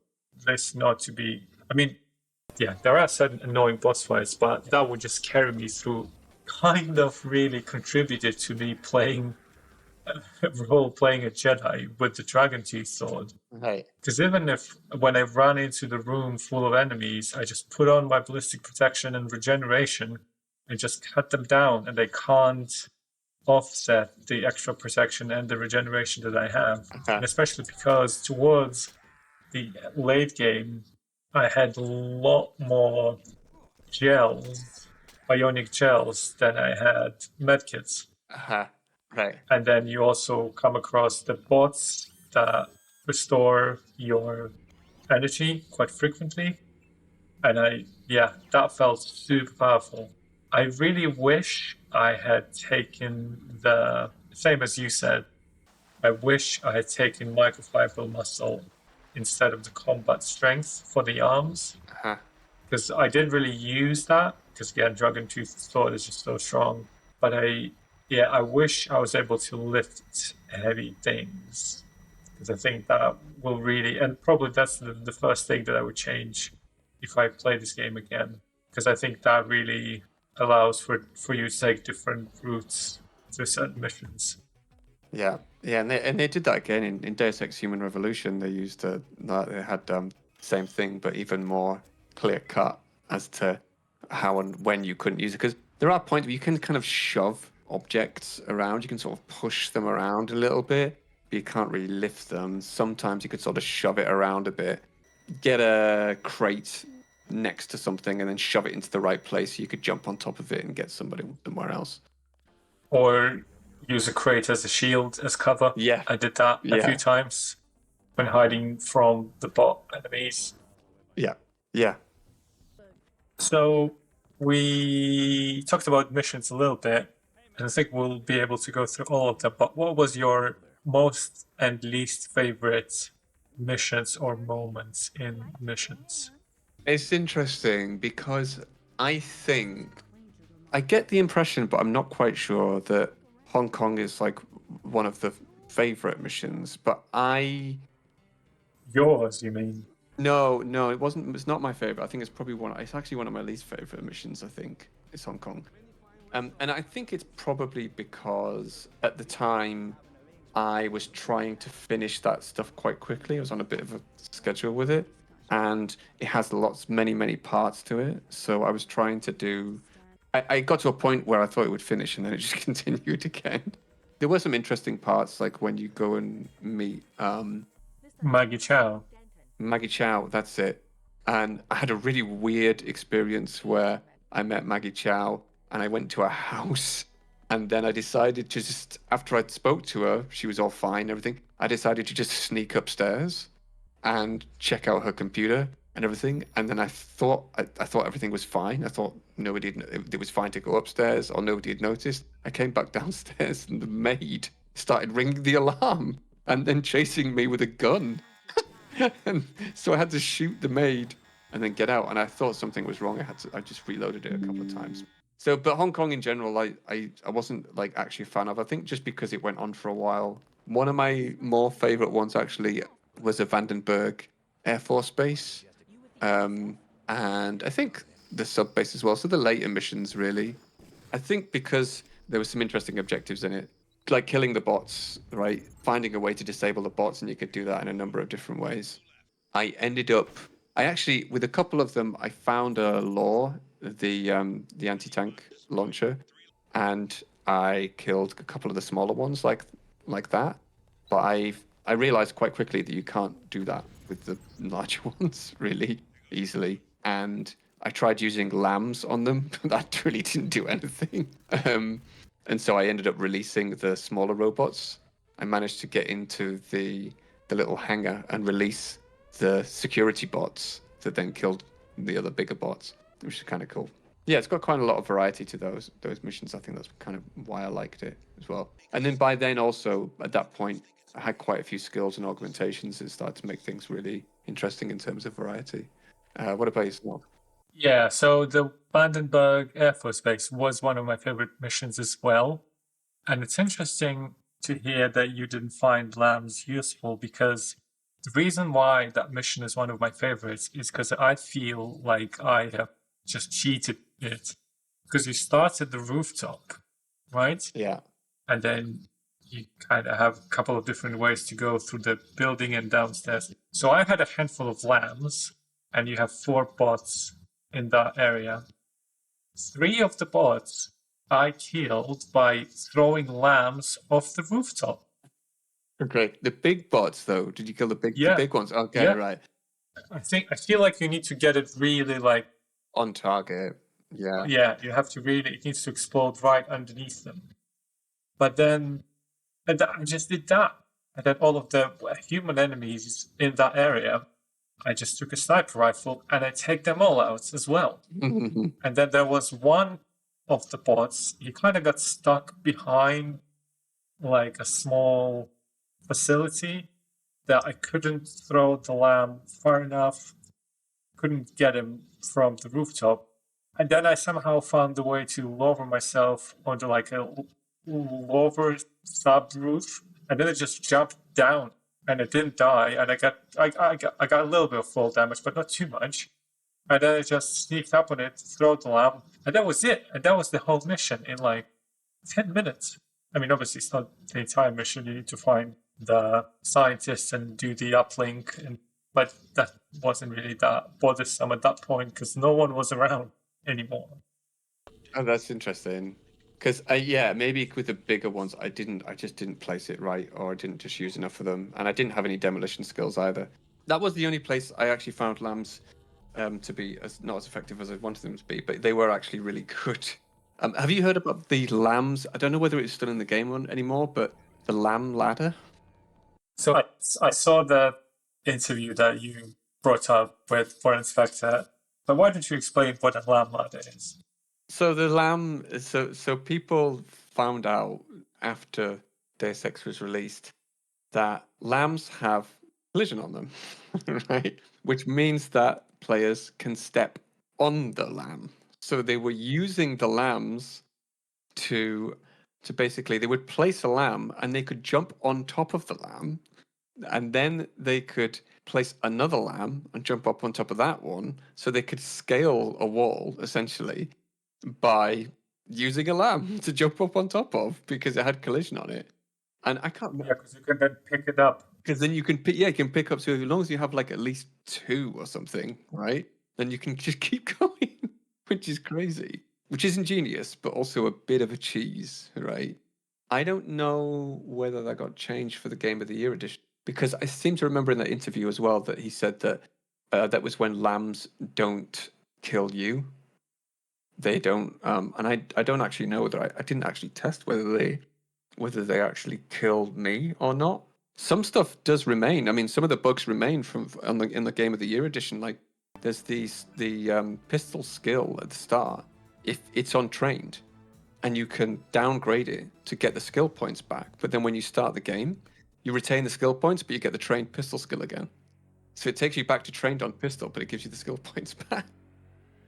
this not to be. I mean, yeah, there are certain annoying boss fights, but that would just carry me through. Kind of really contributed to me playing a Jedi with the Dragon Teeth sword. Right. Because even if when I run into the room full of enemies, I just put on my ballistic protection and regeneration and just cut them down, and they can't offset the extra protection and the regeneration that I have. And especially because towards the late game, I had a lot more gels, bionic gels, than I had medkits. Right. And then you also come across the bots that restore your energy quite frequently. And that felt super powerful. I really wish I had taken the same as you said. I wish I had taken microfiber muscle instead of the combat strength for the arms. Because I didn't really use that. Because again, Dragon Tooth Sword is just so strong. But I wish I was able to lift heavy things. Because I think that will really, and probably that's the first thing that I would change if I play this game again. Because I think that really allows for you to take different routes through certain missions. Yeah, and they did that again in Deus Ex Human Revolution. They used they had same thing, but even more clear cut as to how and when you couldn't use it. Because there are points where you can kind of shove objects around. You can sort of push them around a little bit, but you can't really lift them. Sometimes you could sort of shove it around a bit, get a crate next to something, and then shove it into the right place so you could jump on top of it and get somebody somewhere else. Or use a crate as a shield, as cover. Yeah. I did that a few times when hiding from the bot enemies. Yeah. So we talked about missions a little bit, and I think we'll be able to go through all of them. But what was your most and least favorite missions or moments in missions? It's interesting because I think I get the impression, but I'm not quite sure, that Hong Kong is like one of the favorite missions. But Yours, you mean? No, it wasn't. It's not my favorite. I think it's probably it's actually one of my least favorite missions. I think it's Hong Kong, and I think it's probably because at the time I was trying to finish that stuff quite quickly. I was on a bit of a schedule with it, and it has many parts to it. So I was trying to do. I got to a point where I thought it would finish, and then it just continued again. There were some interesting parts, like when you go and meet Maggie Chow. Maggie Chow, that's it. And I had a really weird experience where I met Maggie Chow and I went to her house, and then I decided to just, after I spoke to her, she was all fine, everything. I decided to just sneak upstairs and check out her computer. and everything. And then I thought everything was fine. I thought it was fine to go upstairs, or nobody had noticed. I came back downstairs, and the maid started ringing the alarm and then chasing me with a gun. And so I had to shoot the maid and then get out. And I thought something was wrong. I just reloaded it a couple of times. So, but Hong Kong in general, I wasn't like actually a fan of. I think just because it went on for a while. One of my more favorite ones actually was a Vandenberg Air Force Base, and I think the sub base as well. So the later missions, really. I think because there were some interesting objectives in it, like killing the bots, right? Finding a way to disable the bots, and you could do that in a number of different ways. I actually, with a couple of them, I found a law, the anti-tank launcher, and I killed a couple of the smaller ones like that. But I realized quite quickly that you can't do that with the larger ones really easily. And I tried using lambs on them, but that really didn't do anything. And so I ended up releasing the smaller robots. I managed to get into the little hangar and release the security bots that then killed the other bigger bots, which is kind of cool. Yeah, it's got quite a lot of variety to those missions. I think that's kind of why I liked it as well. And then by then also, at that point, I had quite a few skills and augmentations that started to make things really interesting in terms of variety. What about yourself? Yeah, so the Vandenberg Air Force Base was one of my favorite missions as well. And it's interesting to hear that you didn't find lambs useful, because the reason why that mission is one of my favorites is because I feel like I have just cheated it. Because you start at the rooftop, right? Yeah. And then you kind of have a couple of different ways to go through the building and downstairs. So I had a handful of lambs, and you have 4 bots in that area. 3 of the bots I killed by throwing lambs off the rooftop. Great. The big bots, though, did you kill the big ones? Okay, Yeah. right. I feel like you need to get it really like On target. Yeah. yeah, you have to really, it needs to explode right underneath them. But then I just did that. And then all of the human enemies in that area, I just took a sniper rifle and I take them all out as well. And then there was one of the bots, he kind of got stuck behind like a small facility that I couldn't throw the lamb far enough, couldn't get him from the rooftop. And then I somehow found a way to lower myself onto like a lower sub roof, and then it just jumped down, and it didn't die, and I got a little bit of fall damage, but not too much. And then I just sneaked up on it, throw the lamb, and that was it. And that was the whole mission in like 10 minutes. I mean, obviously, it's not the entire mission. You need to find the scientists and do the uplink, but that wasn't really that bothersome at that point because no one was around anymore. Oh, that's interesting. Because yeah, maybe with the bigger ones, I just didn't place it right, or I didn't just use enough of them, and I didn't have any demolition skills either. That was the only place I actually found lambs to be not as effective as I wanted them to be, but they were actually really good. Have you heard about the lambs? I don't know whether it's still in the game anymore, but the lamb ladder. So I saw the interview that you brought up with Foreign Inspector, but why don't you explain what a lamb ladder is? So the lamb, so people found out after Deus Ex was released that lambs have collision on them, right? Which means that players can step on the lamb. So they were using the lambs to basically, they would place a lamb and they could jump on top of the lamb, and then they could place another lamb and jump up on top of that one, so they could scale a wall essentially by using a lamb to jump up on top of because it had collision on it. And I can't remember. Yeah, because you can then pick it up. Because then you can pick up. So as long as you have like at least 2 or something, right? Then you can just keep going, which is crazy, which is ingenious, but also a bit of a cheese, right? I don't know whether that got changed for the Game of the Year edition, because I seem to remember in that interview as well that he said that that was when lambs don't kill you. They don't, and I don't actually know whether I didn't actually test whether they actually killed me or not. Some stuff does remain. I mean, some of the bugs remain from in the Game of the Year edition. Like there's the pistol skill at the start. If it's untrained, and you can downgrade it to get the skill points back. But then when you start the game, you retain the skill points, but you get the trained pistol skill again. So it takes you back to trained on pistol, but it gives you the skill points back.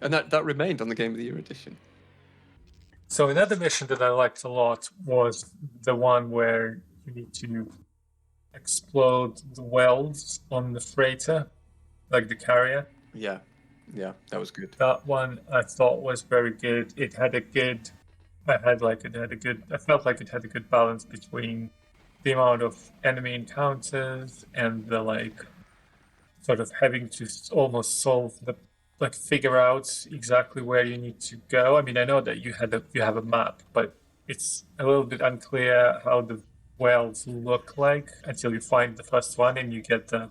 And that remained on the Game of the Year edition. So another mission that I liked a lot was the one where you need to explode the welds on the freighter, like the carrier. Yeah, that was good. That one I thought was very good. It had a good. I felt like it had a good balance between the amount of enemy encounters and the like, sort of having to almost figure out exactly where you need to go. I mean, I know that you have a map, but it's a little bit unclear how the welds look like until you find the first one and you get the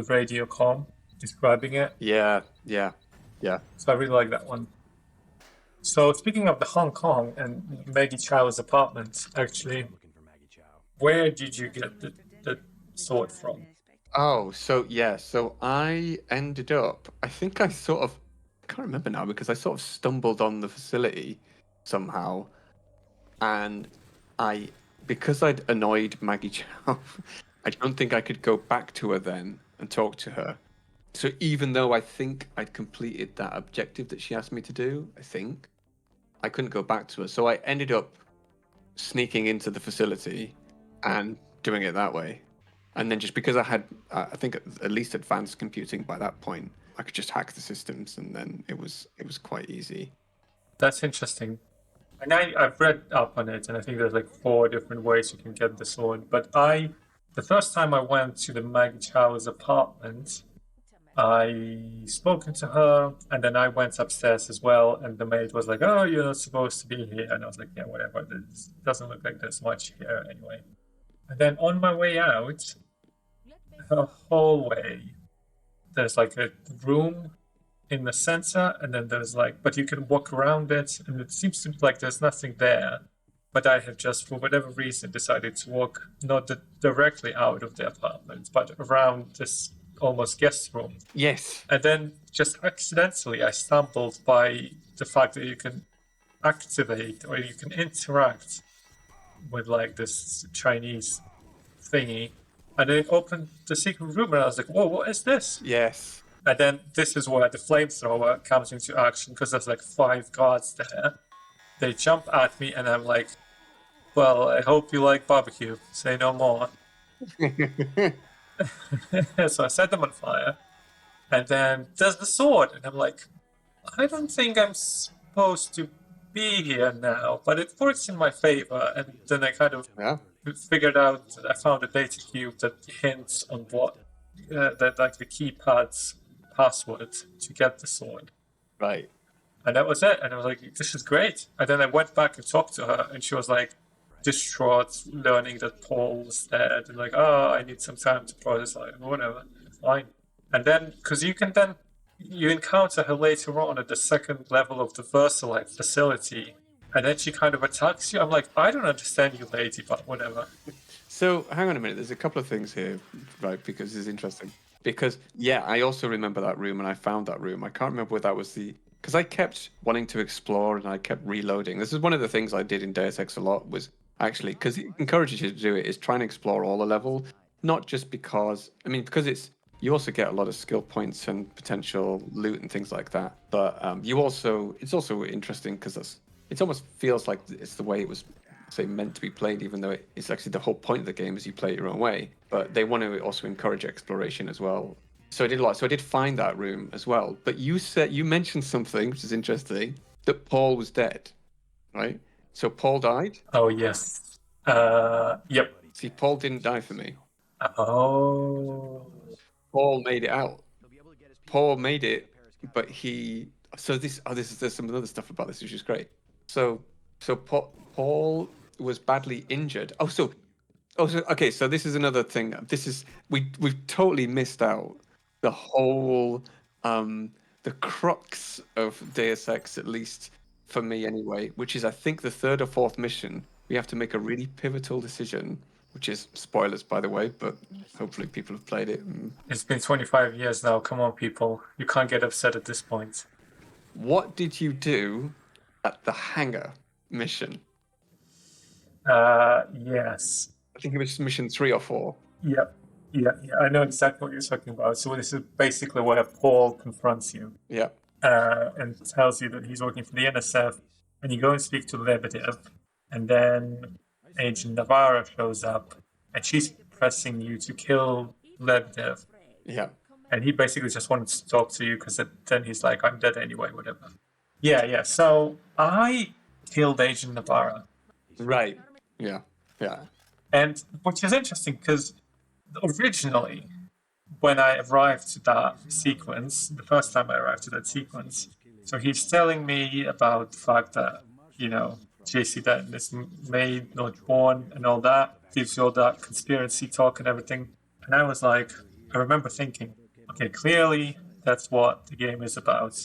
radio comm describing it. Yeah. So I really like that one. So speaking of the Hong Kong and Maggie Chow's apartment, actually, where did you get the sword from? Oh, so I ended up, I think I can't remember now because I sort of stumbled on the facility somehow. And because I'd annoyed Maggie Chow, I don't think I could go back to her then and talk to her. So even though I think I'd completed that objective that she asked me to do, I couldn't go back to her. So I ended up sneaking into the facility and doing it that way. And then just because I had, I think at least advanced computing by that point, I could just hack the systems, and then it was quite easy. That's interesting. And I've read up on it, and I think there's like 4 different ways you can get the sword. But the first time I went to the Maggie Chow's apartment, I spoken to her, and then I went upstairs as well, and the maid was like, "Oh, you're not supposed to be here," and I was like, "Yeah, whatever. It doesn't look like there's much here anyway." And then on my way out, her hallway, there's like a room in the center, and then there's but you can walk around it, and it seems to be like there's nothing there. But I have just, for whatever reason, decided to walk not directly out of the apartment, but around this almost guest room. Yes. And then just accidentally I stumbled by the fact that you can activate or you can interact with this Chinese thingy. And then it opened the secret room and I was like, whoa, what is this? Yes. And then this is where the flamethrower comes into action because there's 5 guards there. They jump at me and I'm like, well, I hope you like barbecue. Say no more. So I set them on fire, and then there's the sword, and I'm like, I don't think I'm supposed to be here now, but it works in my favor. And then I kind of figured out, I found a data cube that hints on what the keypad's password to get the sword. Right. And that was it. And I was like, this is great. And then I went back and talked to her, and she was like, distraught, learning that Paul was dead, and I need some time to process. Whatever, fine. And then, because you encounter her later on at the 2nd level of the Versalite facility, and then she kind of attacks you. I'm like, I don't understand you, lady, but whatever. So hang on a minute. There's a couple of things here, right? Because this is interesting. Because I also remember that room, and I found that room. I can't remember whether that was because I kept wanting to explore, and I kept reloading. This is one of the things I did in Deus Ex a lot, was actually, because it encourages you to do it, is try and explore all the level, not just because you also get a lot of skill points and potential loot and things like that, but it's also interesting because it almost feels like it's the way it was meant to be played, even though it's actually the whole point of the game is you play it your own way, but they want to also encourage exploration as well. So I did a lot. So I did find that room as well, but you mentioned something which is interesting, that Paul was dead, right? So Paul died? Oh, yes. Yep. See, Paul didn't die for me. Oh. Paul made it out. Paul made it, but there's some other stuff about this, which is great. So Paul was badly injured. Okay, so this is another thing. We've totally missed out the whole, the crux of Deus Ex, at least for me anyway, which is I think the 3rd or 4th mission, we have to make a really pivotal decision which is spoilers, by the way, but hopefully people have played it. It's been 25 years now. Come on, people. You can't get upset at this point. What did you do at the hangar mission? Yes. I think it was mission 3 or 4. Yep. Yeah, I know exactly what you're talking about. So this is basically where Paul confronts you. Yeah. And tells you that he's working for the NSF, and you go and speak to Lebedev, and then Agent Navarro shows up, and she's pressing you to kill Lebedev, Yeah. and he basically just wanted to talk to you because then he's like, I'm dead anyway, whatever. Yeah. So I killed Agent Navarro. Right. Yeah. And which is interesting because originally, when I arrived to that sequence, the first time I arrived to that sequence, so he's telling me about the fact that, JC Denton is made, not born, and all that, gives you all that conspiracy talk and everything. And I was like, I remember thinking, okay, clearly that's what the game is about.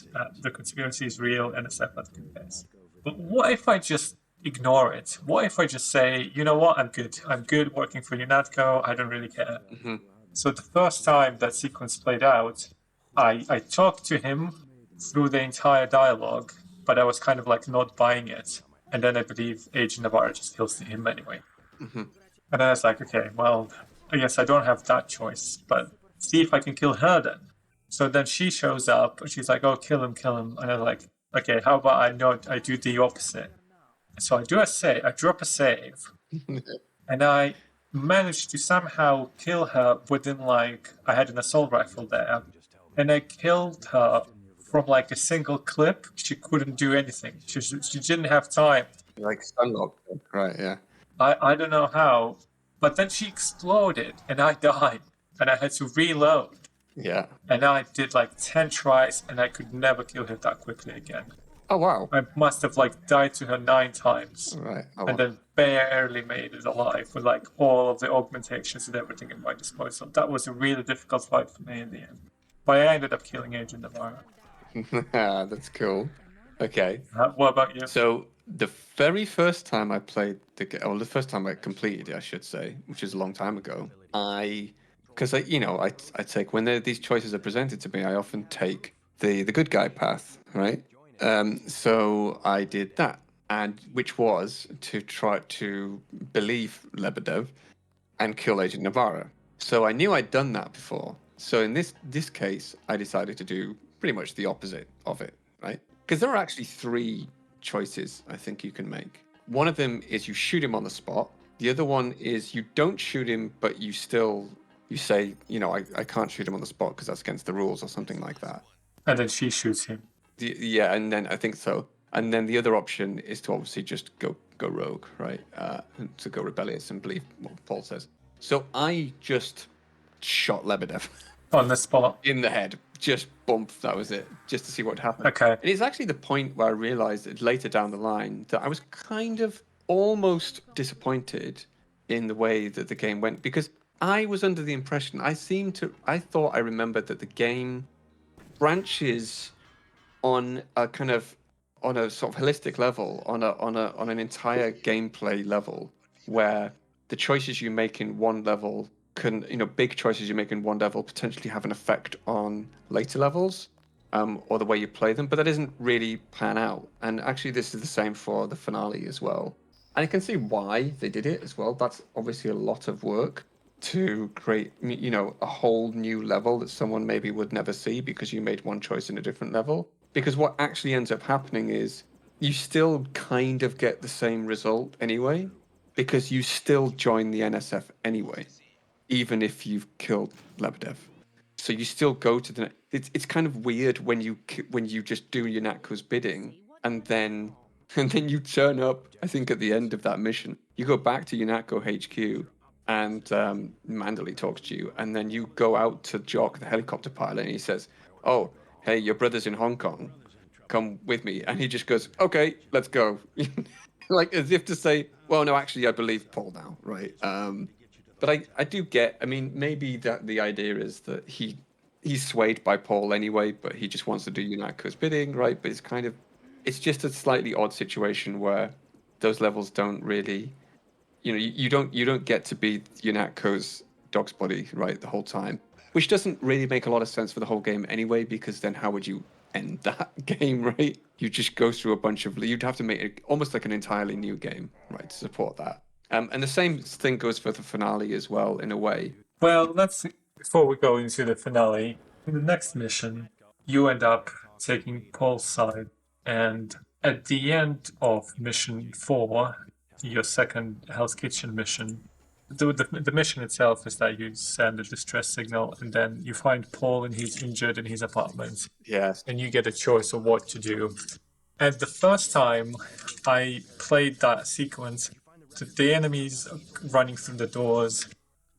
The conspiracy is real, NSF at the confess. But what if I just ignore it? What if I just say, you know what, I'm good. I'm good working for UNATCO. I don't really care. Mm-hmm. So the first time that sequence played out, I talked to him through the entire dialogue, but I was kind of like not buying it. And then I believe Agent Navarro just kills him anyway. Mm-hmm. And then I was like, okay, well, I guess I don't have that choice, but see if I can kill her then. So then she shows up, and she's like, oh, kill him. And I'm like, okay, how about I do the opposite? So I drop a save, and I managed to somehow kill her within I had an assault rifle there, and I killed her from a single clip. She couldn't do anything. She didn't have time. Like stunlock. Right, yeah. I don't know how, but then she exploded, and I died, and I had to reload. Yeah. And I did 10 tries, and I could never kill her that quickly again. Oh, wow. I must have died to her 9 times. Right. Oh, And wow. then barely made it alive with all of the augmentations and everything at my disposal. That was a really difficult fight for me in the end. But I ended up killing Agent Navarro. That's cool. Okay. What about you? So the very first time I played the game, or the first time I completed it, I should say, which is a long time ago, I take when these choices are presented to me, I often take the good guy path, right? So I did that, and which was to try to believe Lebedev and kill Agent Navarro. So I knew I'd done that before. So in this case, I decided to do pretty much the opposite of it, right? Because there are actually 3 choices I think you can make. One of them is you shoot him on the spot. The other one is you don't shoot him, but you say, I can't shoot him on the spot because that's against the rules or something like that. And then she shoots him. Yeah, and then I think so. And then the other option is to obviously just go rogue, right? To go rebellious and believe what Paul says. So I just shot Lebedev On the spot. in the head. Just bump, that was it. Just to see what happened. Okay. And it's actually the point where I realized that later down the line that I was kind of almost disappointed in the way that the game went, because I was under the impression, I thought I remembered that the game branches on a sort of holistic level, on an entire gameplay level, where the choices you make in one level big choices you make in one level potentially have an effect on later levels, or the way you play them, but that doesn't really pan out. And actually this is the same for the finale as well. And I can see why they did it as well. That's obviously a lot of work to create, a whole new level that someone maybe would never see because you made one choice in a different level. Because what actually ends up happening is you still kind of get the same result anyway, because you still join the NSF anyway, even if you've killed Lebedev. So you still go to it's kind of weird when you just do UNATCO's bidding and then you turn up, I think at the end of that mission, you go back to UNATCO HQ and Mandalay talks to you, and then you go out to Jock, the helicopter pilot, and he says, oh, hey, your brother's in Hong Kong, come with me. And he just goes, okay, let's go. As if to say, well, no, actually, I believe Paul now, right? But I do get, maybe that the idea is that he's swayed by Paul anyway, but he just wants to do UNATCO's bidding, right? But it's just a slightly odd situation where those levels don't really, you don't get to be Yunatko's dog's body, right, the whole time, which doesn't really make a lot of sense for the whole game anyway, because then how would you end that game, right? You just go through a bunch of, you'd have to make it almost like an entirely new game, right, to support that. And the same thing goes for the finale as well, in a way. Well, before we go into the finale, in the next mission, you end up taking Paul's side, and at the end of mission 4, your second Hell's Kitchen mission, the mission itself is that you send a distress signal, and then you find Paul and he's injured in his apartment. Yes. And you get a choice of what to do. And the first time I played that sequence, the enemies running through the doors,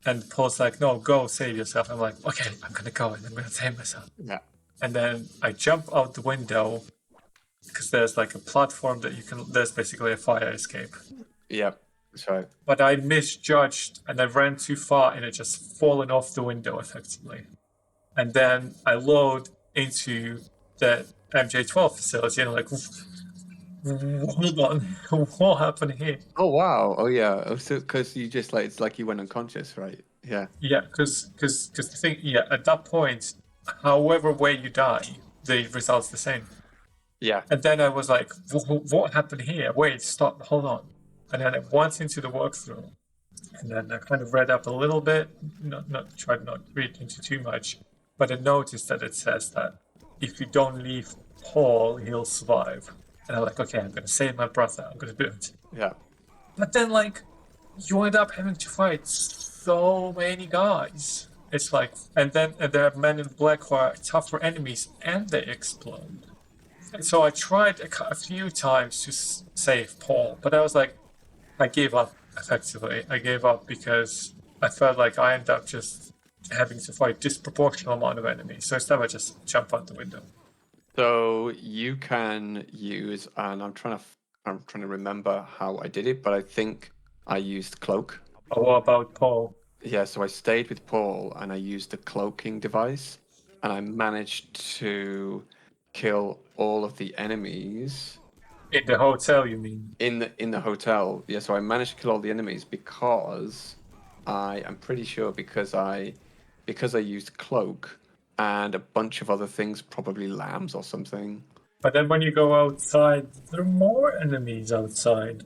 and Paul's like, "No, go save yourself." I'm like, "Okay, I'm gonna go and I'm gonna save myself." Yeah. And then I jump out the window because there's like a platform that there's basically a fire escape. Yeah, that's right. But I misjudged and I ran too far and it just fallen off the window effectively. And then I load into the MJ12 facility and I'm like, hold on, what happened here? Oh wow! Oh yeah! Oh, so because you just like it's like you went unconscious, right? Yeah. Yeah, because the thing, yeah, at that point, however way you die, the result's the same. Yeah. And then I was like, what happened here? Wait, stop, hold on. And then I went into the walkthrough, and then I kind of read up a little bit, tried not to read into too much, but I noticed that it says that if you don't leave Paul, he'll survive. And I'm like, okay, I'm gonna save my brother, I'm gonna do it. Yeah. But then, like, you end up having to fight so many guys. It's like, and there are men in black who are tougher enemies, and they explode. And so I tried a few times to save Paul, but I was like, I gave up, effectively. I gave up because I felt like I ended up just having to fight disproportional amount of enemies. So instead I just jump out the window. So you can use, and I'm trying to remember how I did it, but I think I used cloak. Oh, what about Paul? Yeah, so I stayed with Paul and I used the cloaking device, and I managed to kill all of the enemies In the hotel, you mean? in the hotel. Yeah, so I managed to kill all the enemies because I'm pretty sure because I used cloak and a bunch of other things, probably lambs or something. But then when you go outside, there are more enemies outside.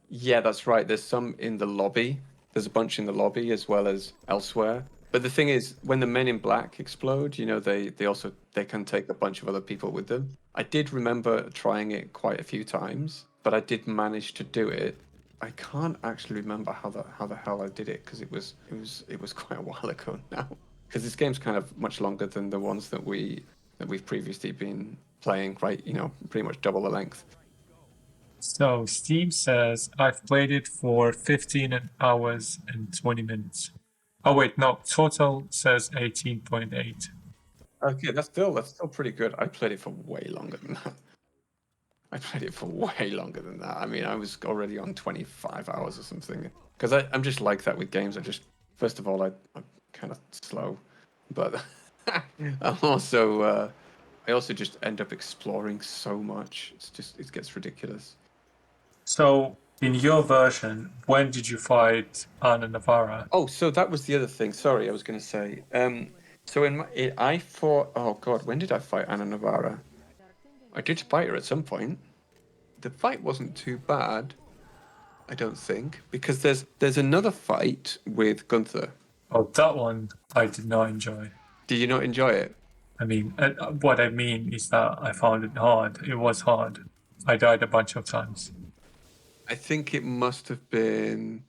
Yeah, that's right. There's some in the lobby. There's a bunch in the lobby as well as elsewhere. But the thing is, when the men in black explode, they can take a bunch of other people with them. I did remember trying it quite a few times, but I did manage to do it. I can't actually remember how the hell I did it because it was quite a while ago now. Because this game's kind of much longer than the ones that we've previously been playing, right? Pretty much double the length. So Steam says I've played it for 15 hours and 20 minutes. Oh wait, no, total says 18.8. Okay, that's still pretty good. I played it for way longer than that. I mean, I was already on 25 hours or something. Because I'm just like that with games. First of all, I'm kind of slow, but I also just end up exploring so much. It gets ridiculous. So in your version, when did you fight Ana Navarra? Oh, so that was the other thing. Sorry, I was going to say. So I fought. Oh God, when did I fight Ana Navarra? I did fight her at some point. The fight wasn't too bad, I don't think, because there's another fight with Gunther. Oh, that one I did not enjoy. Did you not enjoy it? I mean, what I mean is that I found it hard. It was hard. I died a bunch of times. I think it must have been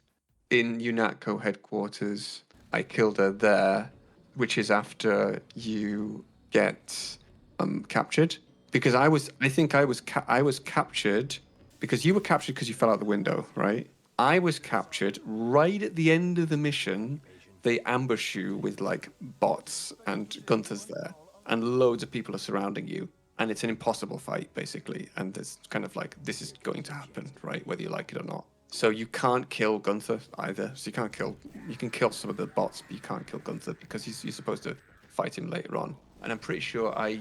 in UNATCO headquarters. I killed her there, which is after you get captured. Because I was captured because you were captured because you fell out the window, right? I was captured right at the end of the mission. They ambush you with like bots and Gunther's there, and loads of people are surrounding you, and it's an impossible fight basically. And it's kind of like this is going to happen, right? Whether you like it or not. So you can't kill Gunther either. So you can kill some of the bots, but you can't kill Gunther because you're supposed to fight him later on. And I'm pretty sure I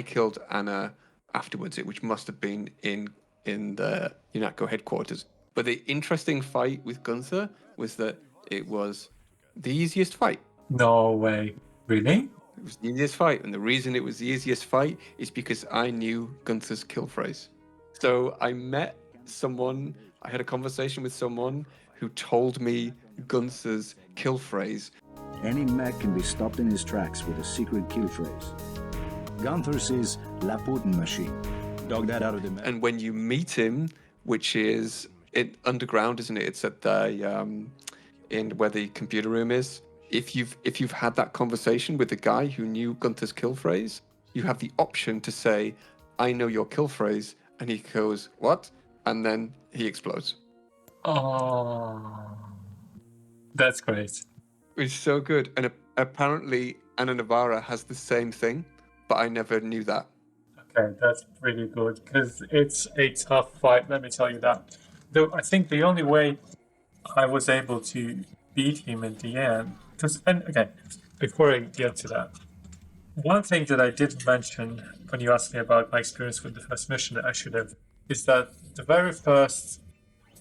killed Anna afterwards, which must have been in the UNATCO headquarters. But the interesting fight with Gunther was that it was the easiest fight. No way. Really? It was the easiest fight, and the reason it was the easiest fight is because I knew Gunther's kill phrase. So I had a conversation with someone who told me Gunther's kill phrase. Any mech can be stopped in his tracks with a secret kill phrase. Gunther says La Putin machine. Dog that out of the mech. And when you meet him, which is underground, isn't it? It's at the in where the computer room is. If you've had that conversation with the guy who knew Gunther's kill phrase, you have the option to say, "I know your kill phrase," and he goes, "What?" And then he explodes. Oh, that's great. It's so good. And apparently Anna Navarra has the same thing, but I never knew that. Okay, that's pretty good because it's a tough fight. Let me tell you that. Though I think the only way I was able to beat him in the end, before I get to that, one thing that I did mention when you asked me about my experience with the first mission that I should have, is that the very first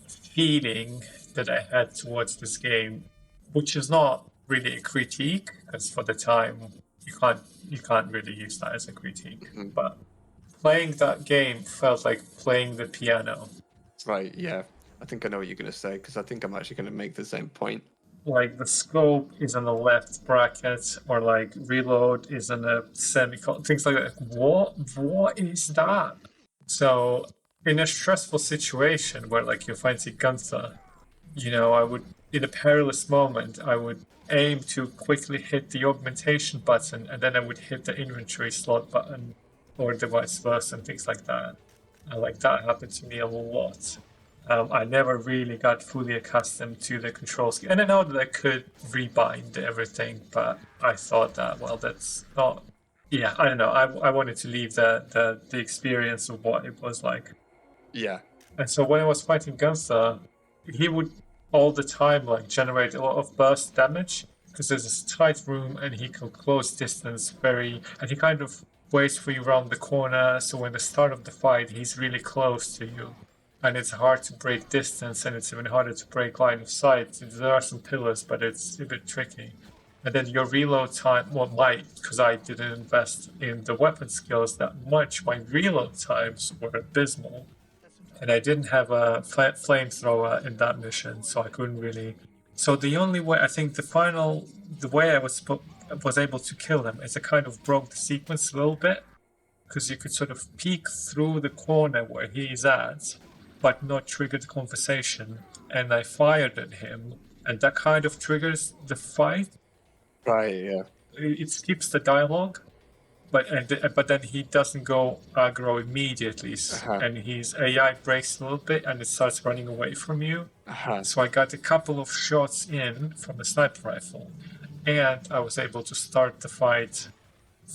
feeling that I had towards this game, which is not really a critique, because for the time you can't really use that as a critique, but playing that game felt like playing the piano. Right, yeah. I think I know what you're going to say, because I think I'm actually going to make the same point. Like the scope is in the left bracket, or like reload is in a semicolon, things like that. What is that? So in a stressful situation where like you're fighting Gunther, I would, in a perilous moment, I would aim to quickly hit the augmentation button, and then I would hit the inventory slot button, or the vice versa, and things like that. Like that happened to me a lot. I never really got fully accustomed to the control scheme. And I know that I could rebind everything, but I thought that, well, that's not... Yeah, I don't know. I wanted to leave the experience of what it was like. Yeah. And so when I was fighting Gunther, he would all the time like generate a lot of burst damage, because there's this tight room and he can close distance and he kind of waits for you around the corner. So when the start of the fight, he's really close to you. And it's hard to break distance, and it's even harder to break line of sight. There are some pillars, but it's a bit tricky. And then your reload time, because I didn't invest in the weapon skills that much, my reload times were abysmal. And I didn't have a flamethrower in that mission, so I couldn't really... So the only way, I think the way I was able to kill him is I kind of broke the sequence a little bit, because you could sort of peek through the corner where he's at, but not trigger the conversation, and I fired at him, and that kind of triggers the fight. Right, yeah. It skips the dialogue, but then he doesn't go aggro immediately, and his AI breaks a little bit, and it starts running away from you. So I got a couple of shots in from the sniper rifle, and I was able to start the fight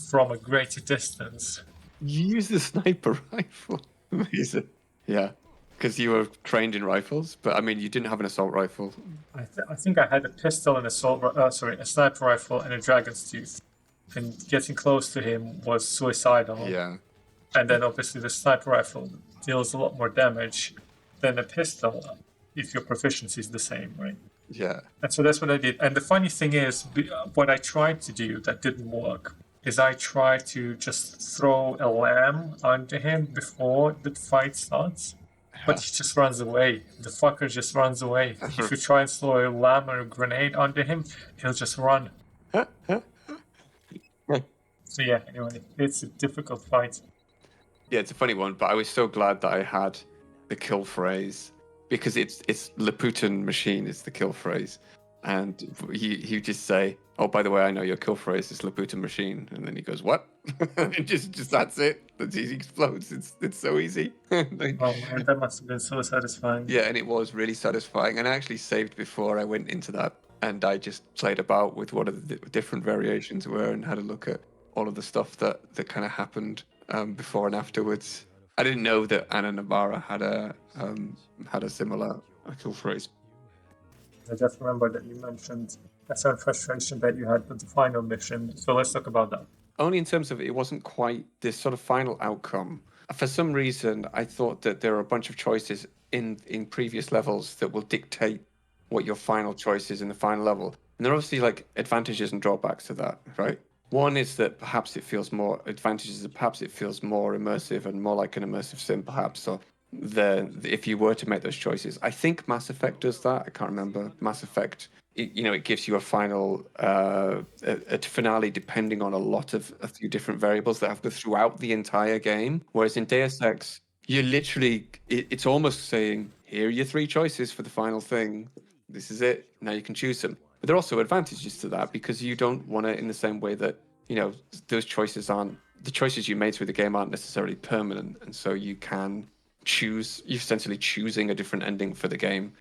from a greater distance. You use the sniper rifle. Amazing. Yeah. Because you were trained in rifles, but I mean, you didn't have an assault rifle. I think I had a pistol, a sniper rifle, and a dragon's tooth. And getting close to him was suicidal. Yeah. And then obviously the sniper rifle deals a lot more damage than a pistol if your proficiency is the same, right? Yeah. And so that's what I did. And the funny thing is, what I tried to do that didn't work is I tried to just throw a lamb onto him before the fight starts. But he just runs away. The fucker just runs away. If you try and throw a lamb or a grenade onto him, he'll just run. So yeah, anyway, it's a difficult fight. Yeah, it's a funny one, but I was so glad that I had the kill phrase, because it's Le Putin machine is the kill phrase. And he just say, "Oh, by the way, I know your kill phrase is Le Putin machine," and then he goes, "What?" And just that's it. He explodes. It's so easy. Oh man, that must have been so satisfying. Yeah, and it was really satisfying. And I actually saved before I went into that, and I just played about with what the different variations were and had a look at all of the stuff that kind of happened before and afterwards. I didn't know that Anna Navarra had a similar kill phrase. I just remember that you mentioned a certain frustration that you had with the final mission. So let's talk about that. Only in terms of it wasn't quite this sort of final outcome. For some reason, I thought that there were a bunch of choices in previous levels that will dictate what your final choice is in the final level. And there are obviously like advantages and drawbacks to that, right? One is that perhaps it feels more immersive and more like an immersive sim, perhaps. Or if you were to make those choices, I think Mass Effect does that. I can't remember. Mass Effect, it gives you a final a finale depending on a few different variables that happen throughout the entire game. Whereas in Deus Ex, you literally, it's almost saying, here are your 3 choices for the final thing. This is it. Now you can choose them. But there are also advantages to that because you don't want to, in the same way that, those choices the choices you made through the game aren't necessarily permanent. And so you can you're essentially choosing a different ending for the game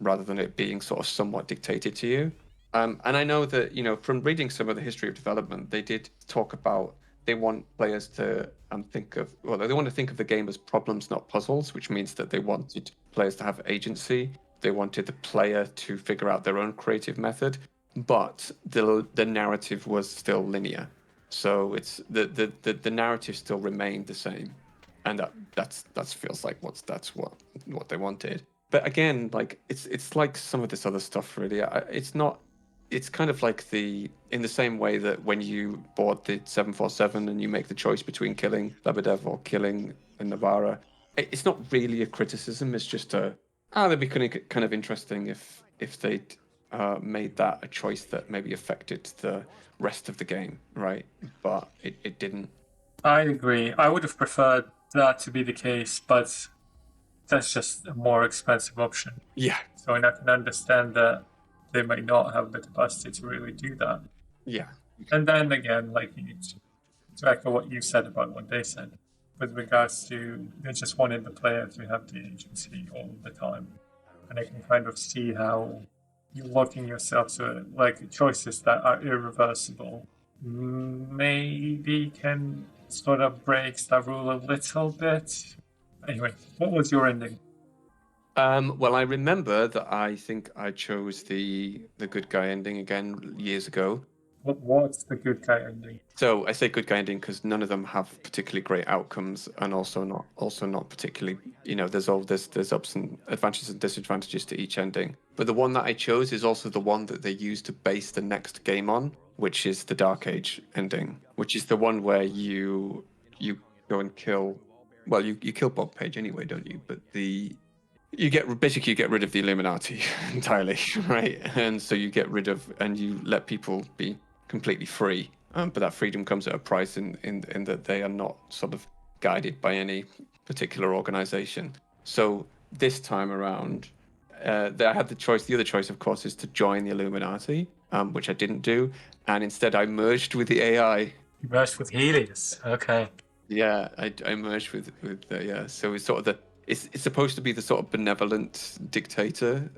rather than it being sort of somewhat dictated to you. And I know that, from reading some of the history of development, they did talk about they want players to think of the game as problems, not puzzles, which means that they wanted players to have agency. They wanted the player to figure out their own creative method, but the narrative was still linear. So it's the narrative still remained the same, and that feels like that's what they wanted. But again, like it's like some of this other stuff really. It's not. It's kind of like in the same way that when you board the 747 and you make the choice between killing Lebedev or killing Navarra, it's not really a criticism. It's just that'd be kind of interesting if they'd made that a choice that maybe affected the rest of the game, right? But it didn't. I agree. I would have preferred that to be the case, but that's just a more expensive option. Yeah. So I can understand that they may not have the capacity to really do that. Yeah. And then again, like to echo what you said about what they said, with regards to they just wanted the player to have the agency all the time. And I can kind of see how you're locking yourself to like choices that are irreversible maybe can sort of break that rule a little bit. Anyway, what was your ending? Well, I remember that I think I chose the good guy ending again years ago. What's the good guy ending? So I say good guy ending because none of them have particularly great outcomes, and also not particularly. There's ups and advantages and disadvantages to each ending. But the one that I chose is also the one that they use to base the next game on, which is the Dark Age ending, which is the one where you go and kill. Well, you kill Bob Page anyway, don't you? But you get rid of the Illuminati entirely, right? And so you get rid of and you let people be completely free. But that freedom comes at a price in that they are not sort of guided by any particular organization. So this time around, I had the choice. The other choice, of course, is to join the Illuminati, which I didn't do, and instead I merged with the AI. You merged with Helios. Okay. Yeah, I merged with yeah. So it's sort of it's supposed to be the sort of benevolent dictator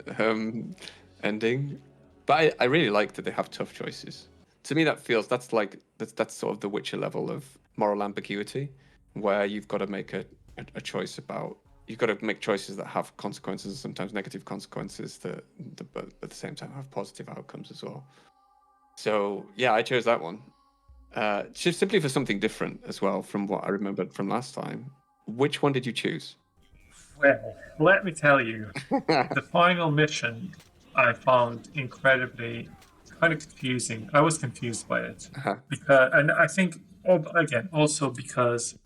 ending, but I really like that they have tough choices. To me, that's sort of the Witcher level of moral ambiguity, where you've got to make a choice about. You've got to make choices that have consequences, sometimes negative consequences, but at the same time have positive outcomes as well. So yeah, I chose that one. Just simply for something different as well from what I remembered from last time. Which one did you choose? Well, let me tell you, the final mission I found incredibly kind of confusing. I was confused by it. And I think, again, also because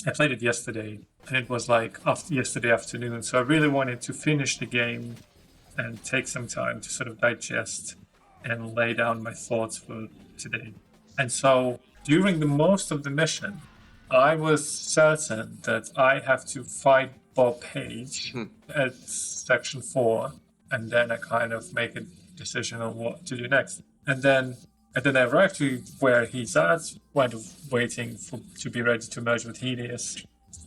I played it yesterday and it was like yesterday afternoon. So I really wanted to finish the game and take some time to sort of digest and lay down my thoughts for today. And so during the most of the mission, I was certain that I have to fight Bob Page at section 4, and then I kind of make a decision on what to do next. And then I arrived to where he's at, kind of waiting to be ready to merge with Helios.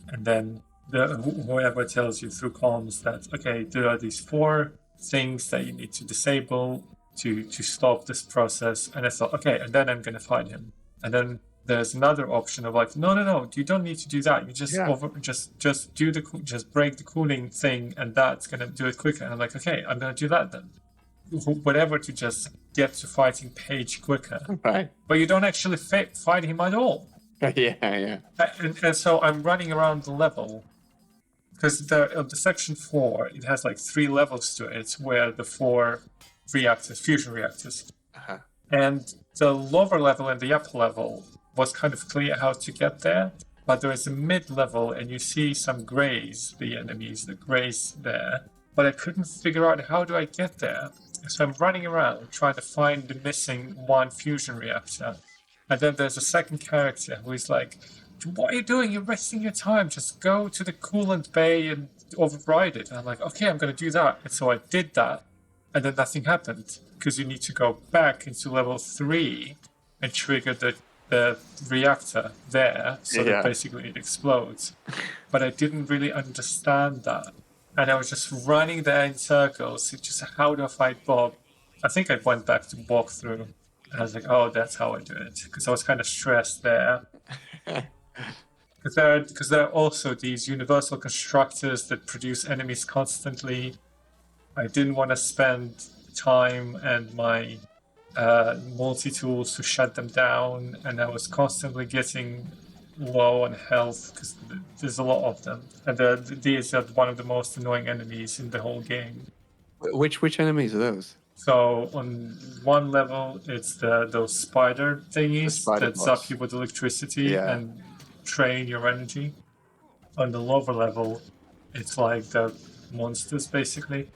And then whoever tells you through comms that, okay, there are these 4 things that you need to disable to stop this process. And I thought, okay, and then I'm going to fight him. And then there's another option of like, no, you don't need to do that. You just just break the cooling thing, and that's gonna do it quicker. And I'm like, okay, I'm gonna do that then. Whatever to just get to fighting Page quicker. Right. But you don't actually fight him at all. Yeah. And so I'm running around the level, because the section 4, it has like 3 levels to it, where the 4 reactors, fusion reactors. Uh-huh. And the lower level and the upper level was kind of clear how to get there, but there is a mid-level and you see some grays, the enemies, the grays there, but I couldn't figure out how do I get there. So I'm running around trying to find the missing 1 fusion reactor. And then there's a second character who is like, what are you doing? You're wasting your time. Just go to the coolant bay and override it. And I'm like, okay, I'm going to do that. And so I did that. And then nothing happened because you need to go back into level 3 and trigger the reactor there so that basically it explodes. But I didn't really understand that. And I was just running there in circles. It's just, how do I fight Bob? I think I went back to walkthrough. And I was like, oh, that's how I do it. Because I was kind of stressed there. Because there are also these universal constructors that produce enemies constantly. I didn't want to spend time and my multi-tools to shut them down. And I was constantly getting low on health because there's a lot of them. And these are one of the most annoying enemies in the whole game. Which enemies are those? So on one level, it's those spider thingies that boss. zap you with electricity and drain your energy. On the lower level, it's like the monsters, basically.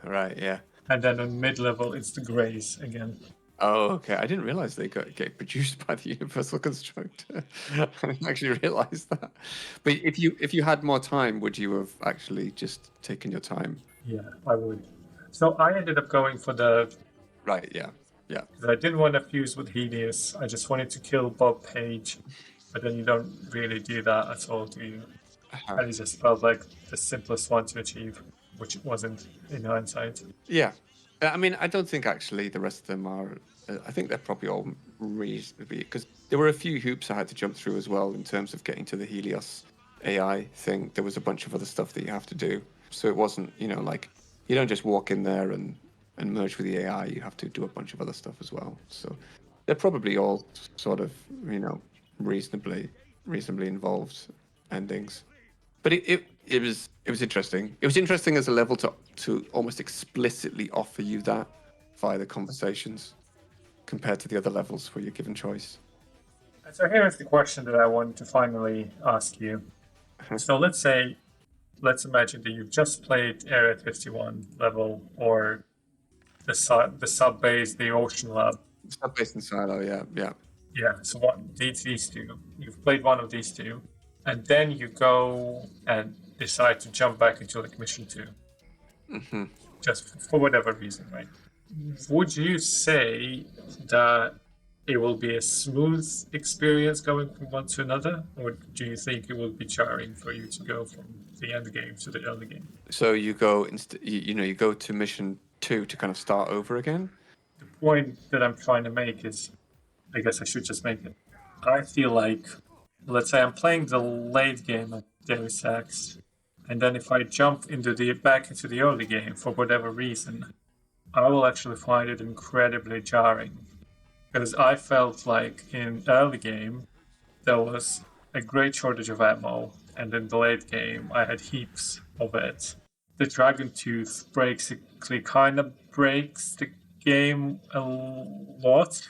Right, yeah. And then on mid-level, it's the greys again. Oh, okay. I didn't realize they get produced by the Universal Constructor. I didn't actually realize that. But if you had more time, would you have actually just taken your time? Yeah, I would. So I ended up going for the... Right, yeah. I didn't want to fuse with Helios. I just wanted to kill Bob Page. But then you don't really do that at all, do you? And it just felt like the simplest one to achieve, which it wasn't in hindsight. Yeah. I mean, I don't think actually the rest of them are... I think they're probably all reasonably... Because there were a few hoops I had to jump through as well in terms of getting to the Helios AI thing. There was a bunch of other stuff that you have to do. So it wasn't, like... You don't just walk in there and merge with the AI. You have to do a bunch of other stuff as well. So they're probably all sort of, reasonably involved endings. But it was interesting. It was interesting as a level to almost explicitly offer you that via the conversations compared to the other levels where you're given choice. So here's the question that I wanted to finally ask you. So let's imagine that you've just played Area 51 level or the sub base, the Ocean Lab. Sub base and silo, yeah. Yeah, so these two. You've played one of these two, and then you go and decide to jump back into like Mission 2. Mm-hmm. Just for whatever reason, right? Would you say that it will be a smooth experience going from one to another, or do you think it will be jarring for you to go from the end game to the early game? So you go you go to Mission 2 to kind of start over again? The point that I'm trying to make is, I guess I should just make it. I feel like, let's say I'm playing the late game of Deus Ex, and then if I jump back into the early game for whatever reason, I will actually find it incredibly jarring. Because I felt like in early game, there was a great shortage of ammo, and in the late game, I had heaps of it. The Dragon Tooth basically kind of breaks the game a lot.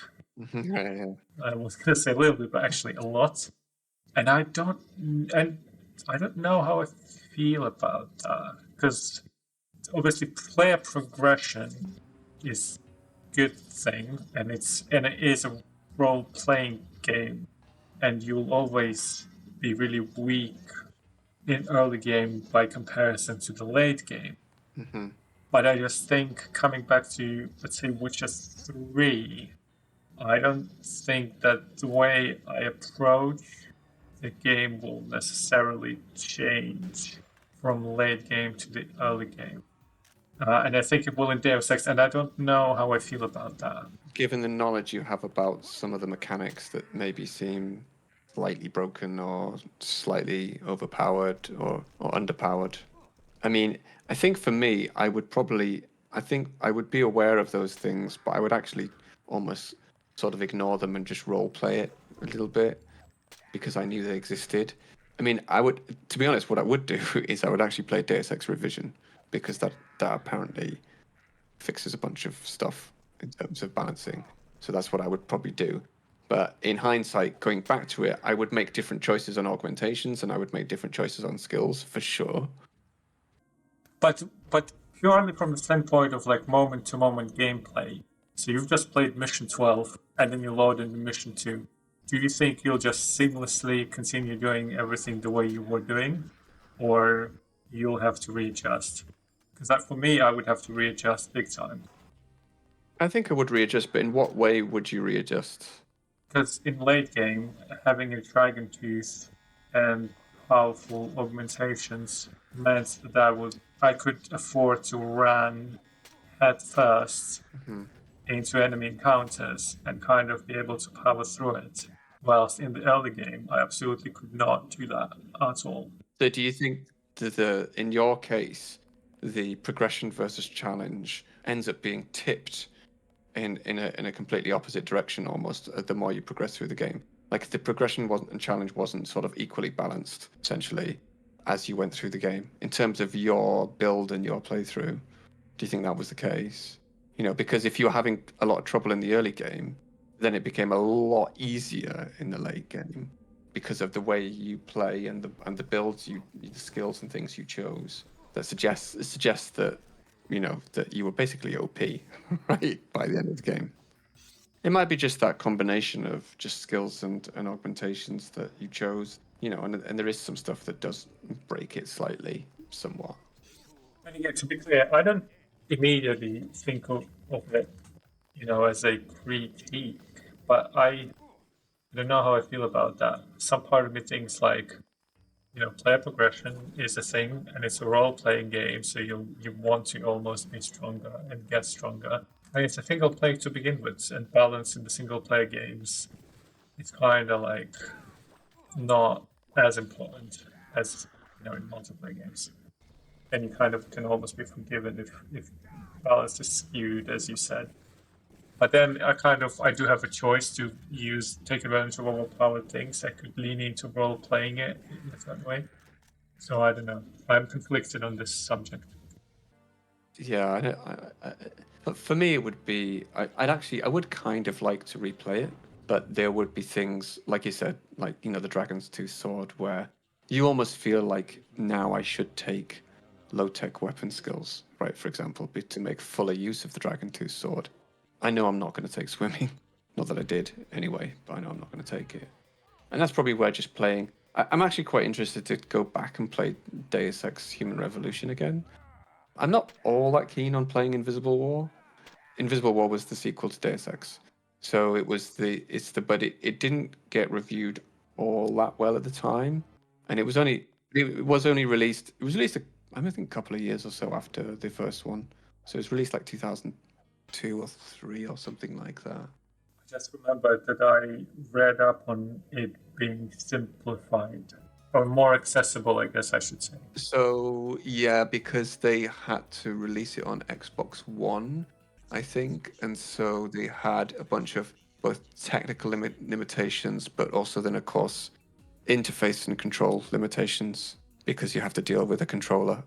Yeah. I was going to say a little bit, but actually a lot. And I don't know how I feel about that, because obviously player progression is good thing, and it is a role-playing game, and you'll always be really weak in early game by comparison to the late game. Mm-hmm. But I just think, coming back to, let's say, Witcher 3, I don't think that the way I approach the game will necessarily change from late game to the early game. And I think it will in Deus Ex, and I don't know how I feel about that. Given the knowledge you have about some of the mechanics that maybe seem slightly broken or slightly overpowered or underpowered, I mean, I think for me, I would be aware of those things, but I would actually almost sort of ignore them and just role play it a little bit because I knew they existed. I mean, I would, to be honest, what I would do is I would actually play Deus Ex Revision, because that apparently fixes a bunch of stuff in terms of balancing. So that's what I would probably do. But in hindsight, going back to it, I would make different choices on augmentations, and I would make different choices on skills for sure. But purely from the standpoint of like moment to moment gameplay. So you've just played mission 12, and then you load into mission 2. Do you think you'll just seamlessly continue doing everything the way you were doing, or you'll have to readjust? Because that, for me, I would have to readjust big time. I think I would readjust, but in what way would you readjust? Because in late game, having a dragon tooth and powerful augmentations meant that I could afford to run head 1st into enemy encounters and kind of be able to power through it. Whilst in the early game, I absolutely could not do that at all. So do you think that in your case, the progression versus challenge ends up being tipped in a completely opposite direction almost the more you progress through the game? Like the progression and challenge wasn't sort of equally balanced, essentially, as you went through the game. In terms of your build and your playthrough, do you think that was the case? You know, because if you were having a lot of trouble in the early game, then it became a lot easier in the late game because of the way you play and the builds the skills and things you chose. That suggests that, you know, that you were basically OP, right, by the end of the game. It might be just that combination of just skills and augmentations that you chose, you know, and there is some stuff that does break it slightly, somewhat. And again, to be clear, I don't immediately think of it, you know, as a critique, but I don't know how I feel about that. Some part of me thinks like, you know, player progression is a thing, and it's a role-playing game, so you want to almost be stronger and get stronger. And it's a single player to begin with, and balance in the single-player games, it's kind of like not as important as, you know, in multiplayer games. And you kind of can almost be forgiven if balance is skewed, as you said. But then I do have a choice to take advantage of overpowered things. I could lean into role playing it in a certain way. So I don't know. I'm conflicted on this subject. Yeah, but for me it would be I would kind of like to replay it, but there would be things like you said, like, you know, the Dragon's Tooth sword, where you almost feel like now I should take low-tech weapon skills, right? For example, to make fuller use of the Dragon Tooth sword. I know I'm not going to take swimming. Not that I did anyway, but I know I'm not going to take it. And that's probably where just playing... I'm actually quite interested to go back and play Deus Ex Human Revolution again. I'm not all that keen on playing Invisible War. Invisible War was the sequel to Deus Ex. So but it didn't get reviewed all that well at the time. And it was only released... It was released, I think, a couple of years or so after the first one. So it was released like 2002 or 3 or something like that. I just remembered that I read up on it being simplified, or more accessible, I guess I should say. So, yeah, because they had to release it on Xbox One, I think, and so they had a bunch of both technical limitations, but also then, of course, interface and control limitations, because you have to deal with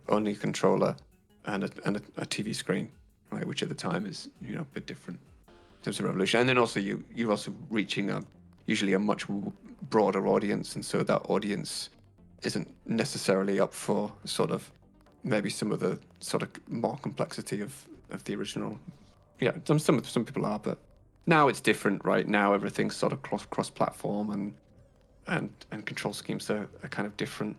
only a controller, and a TV screen, right, which at the time is, you know, a bit different in terms of Revolution. And then also you're also reaching usually a much broader audience, and so that audience isn't necessarily up for sort of maybe some of the sort of more complexity of the original. Yeah, some people are, but now it's different, right? Now everything's sort of cross-platform, and control schemes are kind of different.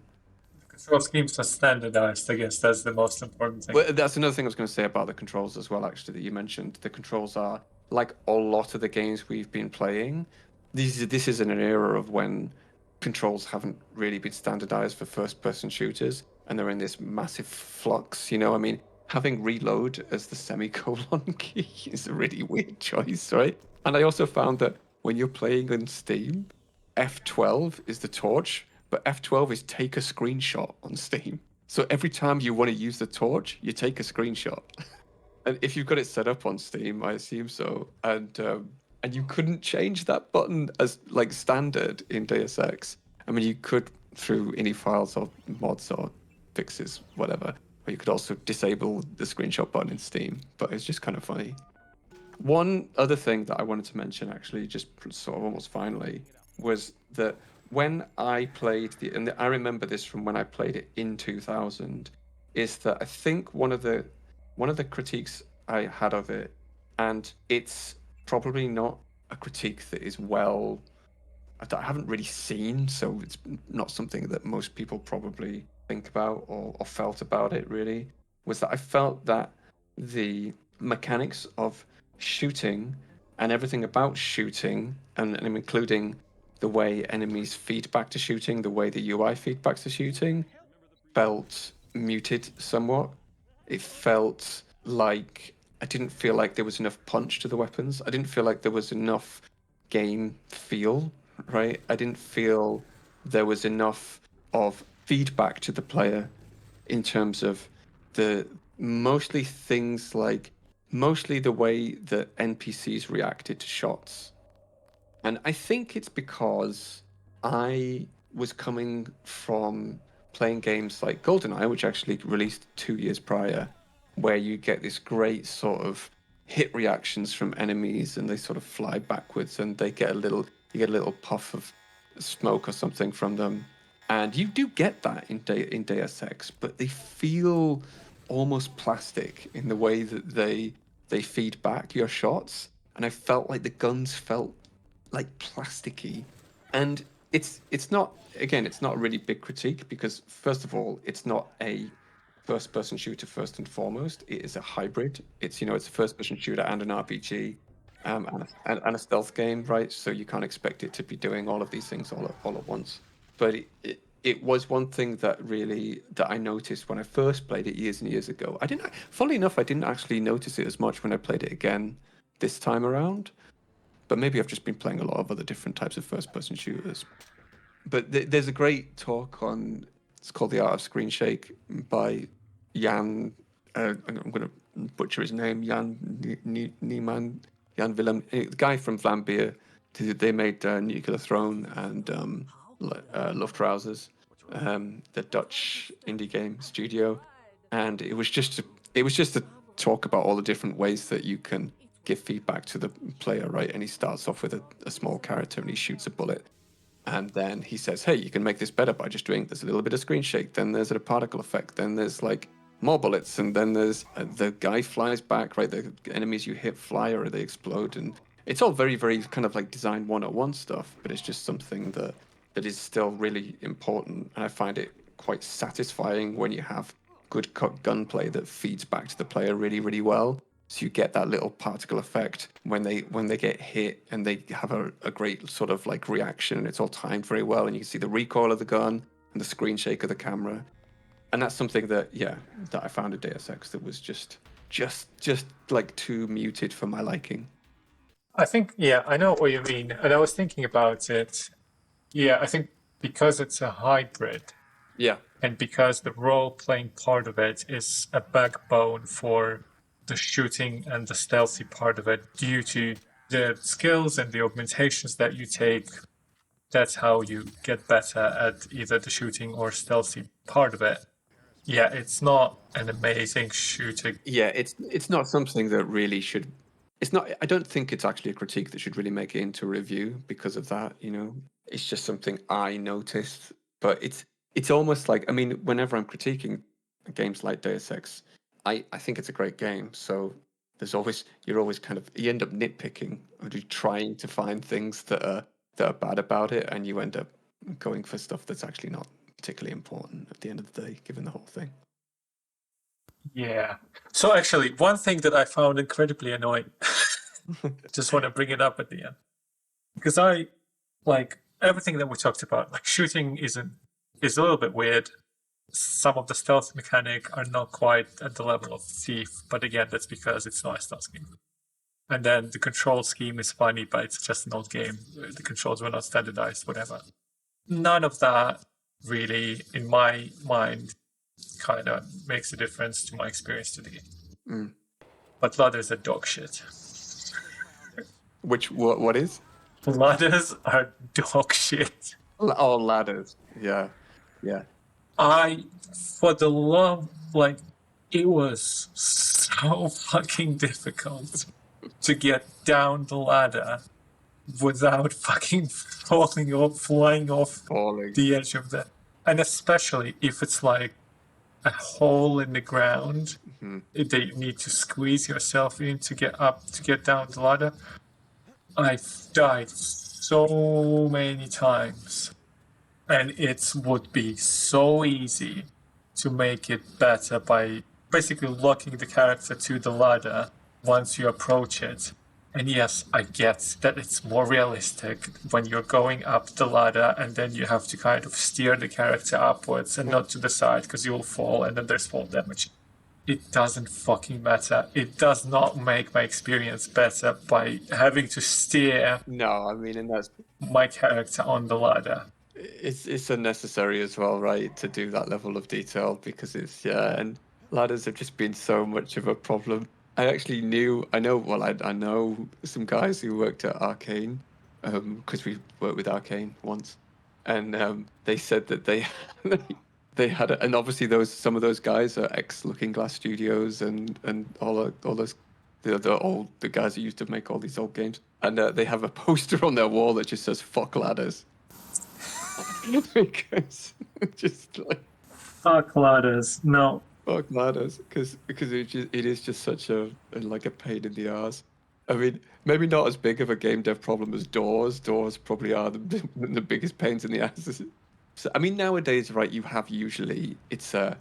Control schemes are standardized, I guess that's the most important thing. Well, that's another thing I was going to say about the controls as well, actually, that you mentioned. The controls are, like a lot of the games we've been playing, this is in an era of when controls haven't really been standardized for first-person shooters, and they're in this massive flux, you know? I mean, having reload as the semicolon key is a really weird choice, right? And I also found that when you're playing on Steam, F12 is the torch, but F12 is take a screenshot on Steam. So every time you want to use the torch, you take a screenshot. And if you've got it set up on Steam, I assume so. And you couldn't change that button as like standard in Deus Ex. I mean, you could through ini files or mods or fixes, whatever. Or you could also disable the screenshot button in Steam, but it's just kind of funny. One other thing that I wanted to mention, actually, just sort of almost finally, was that when I played and I remember this from when I played it in 2000, is that I think one of the critiques I had of it, and it's probably not a critique that is that I haven't really seen, so it's not something that most people probably think about or felt about it, really, was that I felt that the mechanics of shooting and everything about shooting, and including the way enemies feedback to shooting, the way the UI feedbacks to shooting, felt muted somewhat. It felt like I didn't feel like there was enough punch to the weapons. I didn't feel like there was enough game feel, right? I didn't feel there was enough of feedback to the player in terms of mostly the way that NPCs reacted to shots. And I think it's because I was coming from playing games like GoldenEye, which actually released 2 years prior, where you get this great sort of hit reactions from enemies, and they sort of fly backwards, and you get a little puff of smoke or something from them, and you do get that in Deus Ex, but they feel almost plastic in the way that they feed back your shots, and I felt like the guns felt like plasticky, and it's not a really big critique, because first of all, it's not a first-person shooter first and foremost. It is a hybrid. It's a first-person shooter and an RPG, and a stealth game, right? So you can't expect it to be doing all of these things all at once. But it was one thing that I noticed when I first played it years and years ago. Funnily enough, I didn't actually notice it as much when I played it again this time around. But maybe I've just been playing a lot of other different types of first-person shooters. But there's a great talk on, it's called The Art of Screen Shake by Jan, I'm going to butcher his name, Jan Niemann, Jan Willem, the guy from Vlambeer. They made Nuclear Throne and Luftrausers, the Dutch indie game studio. And it was just to talk about all the different ways that you can give feedback to the player, right? And he starts off with a small character and he shoots a bullet. And then he says, hey, you can make this better by just doing this a little bit of screen shake. Then there's a particle effect. Then there's like more bullets. And then there's the guy flies back, right? The enemies you hit fly or they explode. And it's all very, very kind of like design 101 stuff, but it's just something that is still really important. And I find it quite satisfying when you have good gunplay that feeds back to the player really, really well. So you get that little particle effect when they get hit, and they have a great sort of like reaction, and it's all timed very well, and you can see the recoil of the gun and the screen shake of the camera. And that's something that I found in Deus Ex that was just like too muted for my liking. I think, I know what you mean. And I was thinking about it. Yeah, I think because it's a hybrid. Yeah. And because the role-playing part of it is a backbone for the shooting and the stealthy part of it, due to the skills and the augmentations that you take, that's how you get better at either the shooting or stealthy part of it. Yeah, it's not an amazing shooter. Yeah, it's not something that really should. It's not. I don't think it's actually a critique that should really make it into a review because of that. It's just something I noticed. But it's almost like, I mean, whenever I'm critiquing games like Deus Ex, I think it's a great game. So you're always kind of, you end up nitpicking, or you're trying to find things that are bad about it, and you end up going for stuff that's actually not particularly important at the end of the day, given the whole thing. Yeah. So actually, one thing that I found incredibly annoying, just want to bring it up at the end, because I like everything that we talked about. Like shooting is a little bit weird. Some of the stealth mechanic are not quite at the level of Thief, but again, that's because it's not a stealth game. And then the control scheme is funny, but it's just an old game. The controls were not standardized, whatever. None of that really, in my mind, kind of makes a difference to my experience to the game. Mm. But ladders are dog shit. What is? Ladders are dog shit. Oh, ladders. Yeah. Yeah. For the love, like, it was so fucking difficult to get down the ladder without fucking falling off, flying off Falling. the edge of the, and especially if it's like a hole in the ground that you need to squeeze yourself in to get up, to get down the ladder. I've died so many times, and it would be so easy to make it better by basically locking the character to the ladder once you approach it. And yes, I get that it's more realistic when you're going up the ladder and then you have to kind of steer the character upwards and not to the side because you'll fall and then there's fall damage. It doesn't fucking matter. It does not make my experience better by having to steer No, I mean, and that's my character on the ladder. it's unnecessary as well, right, to do that level of detail because it's and ladders have just been so much of a problem. I know some guys who worked at Arcane, because we worked with Arcane once, and they said that they had and obviously some of those guys are ex Looking Glass Studios and all those the guys that used to make all these old games, and they have a poster on their wall that just says "fuck ladders." Because just like Fuck ladders. No. fuck ladders, because it is just such a pain in the arse. I mean, maybe not as big of a game dev problem as doors. Doors probably are the biggest pains in the ass. So I mean, nowadays, right? You have usually it's a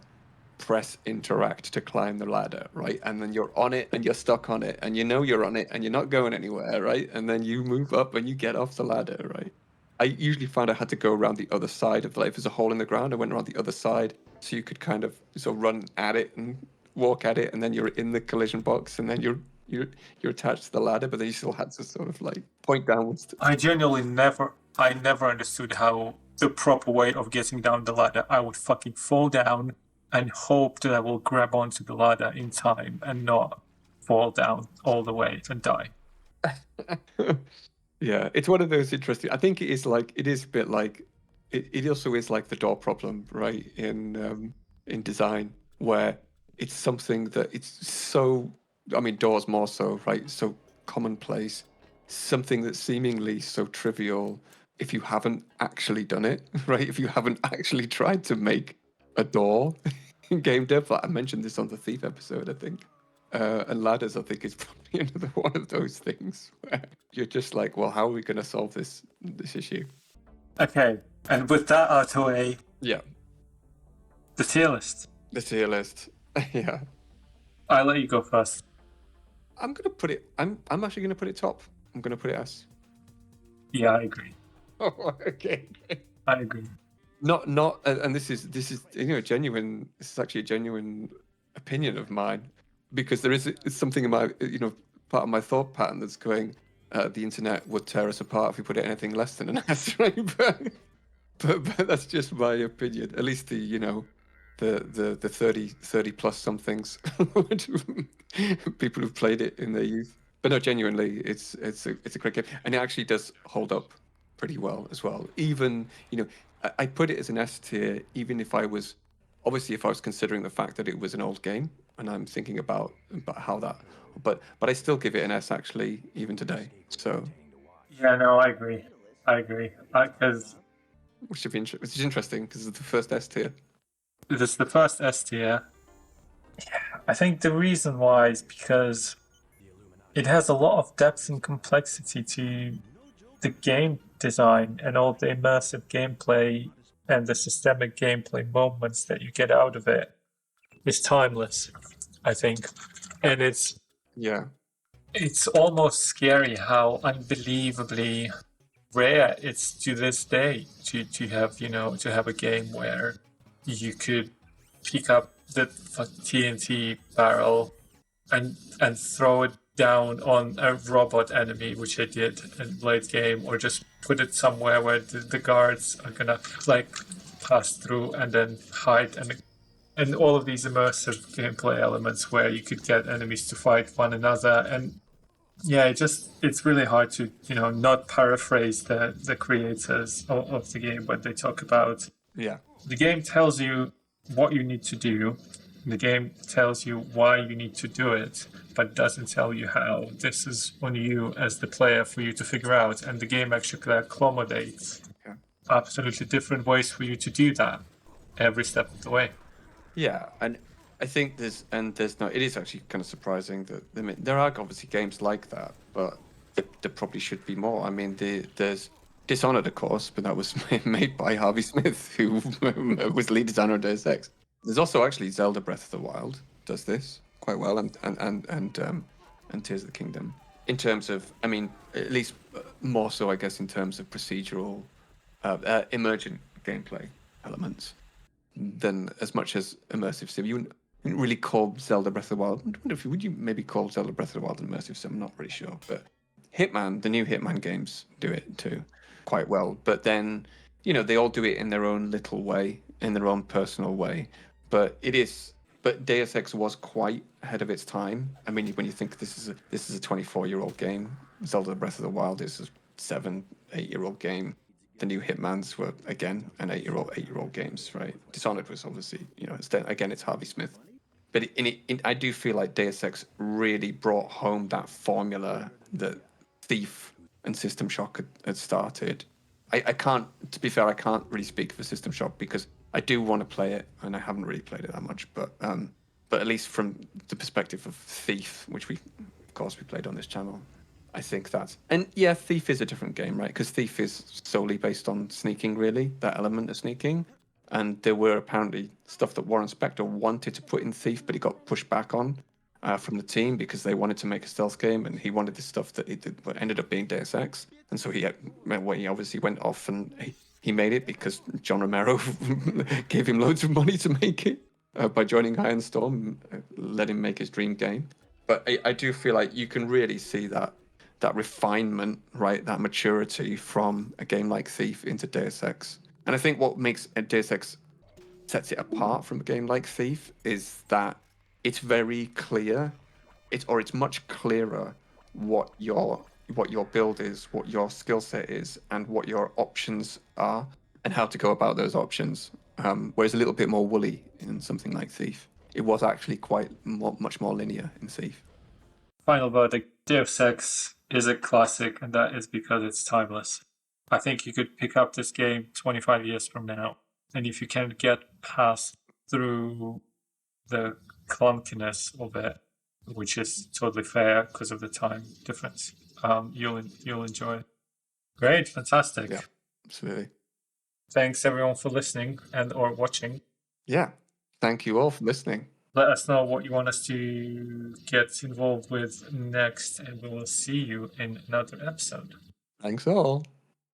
press interact to climb the ladder, right? And then you're on it and you're stuck on it, and you know you're on it and you're not going anywhere, right? And then you move up and you get off the ladder, right? I usually found I had to go around the other side of, like, if there's a hole in the ground, I went around the other side so you could kind of sort of run at it and walk at it, and then you're in the collision box, and then you're attached to the ladder, but then you still had to sort of like point downwards. I genuinely never understood how the proper way of getting down the ladder. I would fucking fall down and hope that I will grab onto the ladder in time and not fall down all the way and die. Yeah, it's one of those interesting. I think it is a bit like it also is like the door problem, right? In design, where it's something that it's so. I mean, doors more so, right? So commonplace, something that's seemingly so trivial. If you haven't actually done it, right? If you haven't actually tried to make a door in game dev, like I mentioned this on the Thief episode, I think. And ladders, I think, is probably another one of those things where you're just like, well, how are we going to solve this issue? Okay, and with that out of the way, Yeah, the tier list. the tier list. Yeah, I'll let you go first. I'm gonna put it. I'm actually gonna put it top. I'm gonna put it S. Yeah, I agree. Oh, okay. I agree. Not, and this is genuine. This is actually a genuine opinion of mine, because there is something in my part of my thought pattern that's going. The internet would tear us apart if we put it anything less than an S, right? But that's just my opinion. At least the 30 plus somethings, people who've played it in their youth. But no, genuinely, it's a great game, and it actually does hold up pretty well as well. Even I put it as an S tier, even if I was considering the fact that it was an old game, and I'm thinking about how that. But I still give it an S actually, even today. So Yeah, no, I agree. Because which is interesting because it's the first S tier. this is the first S tier. I think the reason why is because it has a lot of depth and complexity to the game design and all the immersive gameplay and the systemic gameplay moments that you get out of it. It's timeless, I think. And it's almost scary how unbelievably rare it's to this day to have a game where you could pick up the TNT barrel and throw it down on a robot enemy, which I did in late game, or just put it somewhere where the guards are gonna pass through and then hide, and all of these immersive gameplay elements where you could get enemies to fight one another. And yeah, it's really hard to not paraphrase the creators of the game when they talk about Yeah. The game tells you what you need to do. The game tells you why you need to do it, but doesn't tell you how. This is on you as the player for you to figure out, and the game actually accommodates absolutely different ways for you to do that every step of the way. Yeah, and I think there's no. It is actually kind of surprising that there are obviously games like that, but there probably should be more. I mean, there's Dishonored, of course, but that was made by Harvey Smith, who was lead designer of Deus Ex. There's also actually Zelda Breath of the Wild does this quite well, and Tears of the Kingdom. In terms of, I mean, at least more so, I guess, in terms of procedural, emergent gameplay elements than as much as immersive sim. You wouldn't really call Zelda Breath of the Wild. I wonder if would you maybe call Zelda Breath of the Wild an immersive sim? I'm not really sure, but Hitman, the new Hitman games do it too, quite well. But then, they all do it in their own little way, in their own personal way. But Deus Ex was quite ahead of its time. I mean, when you think this is a 24-year-old game, Zelda Breath of the Wild is a 7-8-year-old game. The new Hitmans were again an 8-year-old games, right? Dishonored was obviously, it's Harvey Smith, but I do feel like Deus Ex really brought home that formula that Thief and System Shock had started. I can't, to be fair, I can't really speak for System Shock because I do want to play it and I haven't really played it that much, but at least from the perspective of Thief, which we played on this channel. I think that, and yeah, Thief is a different game, right? Because Thief is solely based on sneaking, really, that element of sneaking. And there were apparently stuff that Warren Spector wanted to put in Thief, but he got pushed back on from the team because they wanted to make a stealth game, and he wanted the stuff that he did, what ended up being Deus Ex. And so he obviously went off and he made it because John Romero gave him loads of money to make it by joining Iron Storm, let him make his dream game. But I do feel like you can really see that refinement, right, that maturity from a game like Thief into Deus Ex. And I think what makes Deus Ex sets it apart from a game like Thief is that it's very clear, it's much clearer what your build is, what your skill set is, and what your options are, and how to go about those options. Whereas a little bit more woolly in something like Thief. It was actually much more linear in Thief. Final verdict, Deus Ex is a classic, and that is because it's timeless. I think you could pick up this game 25 years from now, and if you can get past through the clunkiness of it, which is totally fair because of the time difference, you'll enjoy it. Great, fantastic. Yeah, absolutely. Thanks everyone for listening and or watching. Yeah, thank you all for listening. Let us know what you want us to get involved with next, and we will see you in another episode. Thanks all.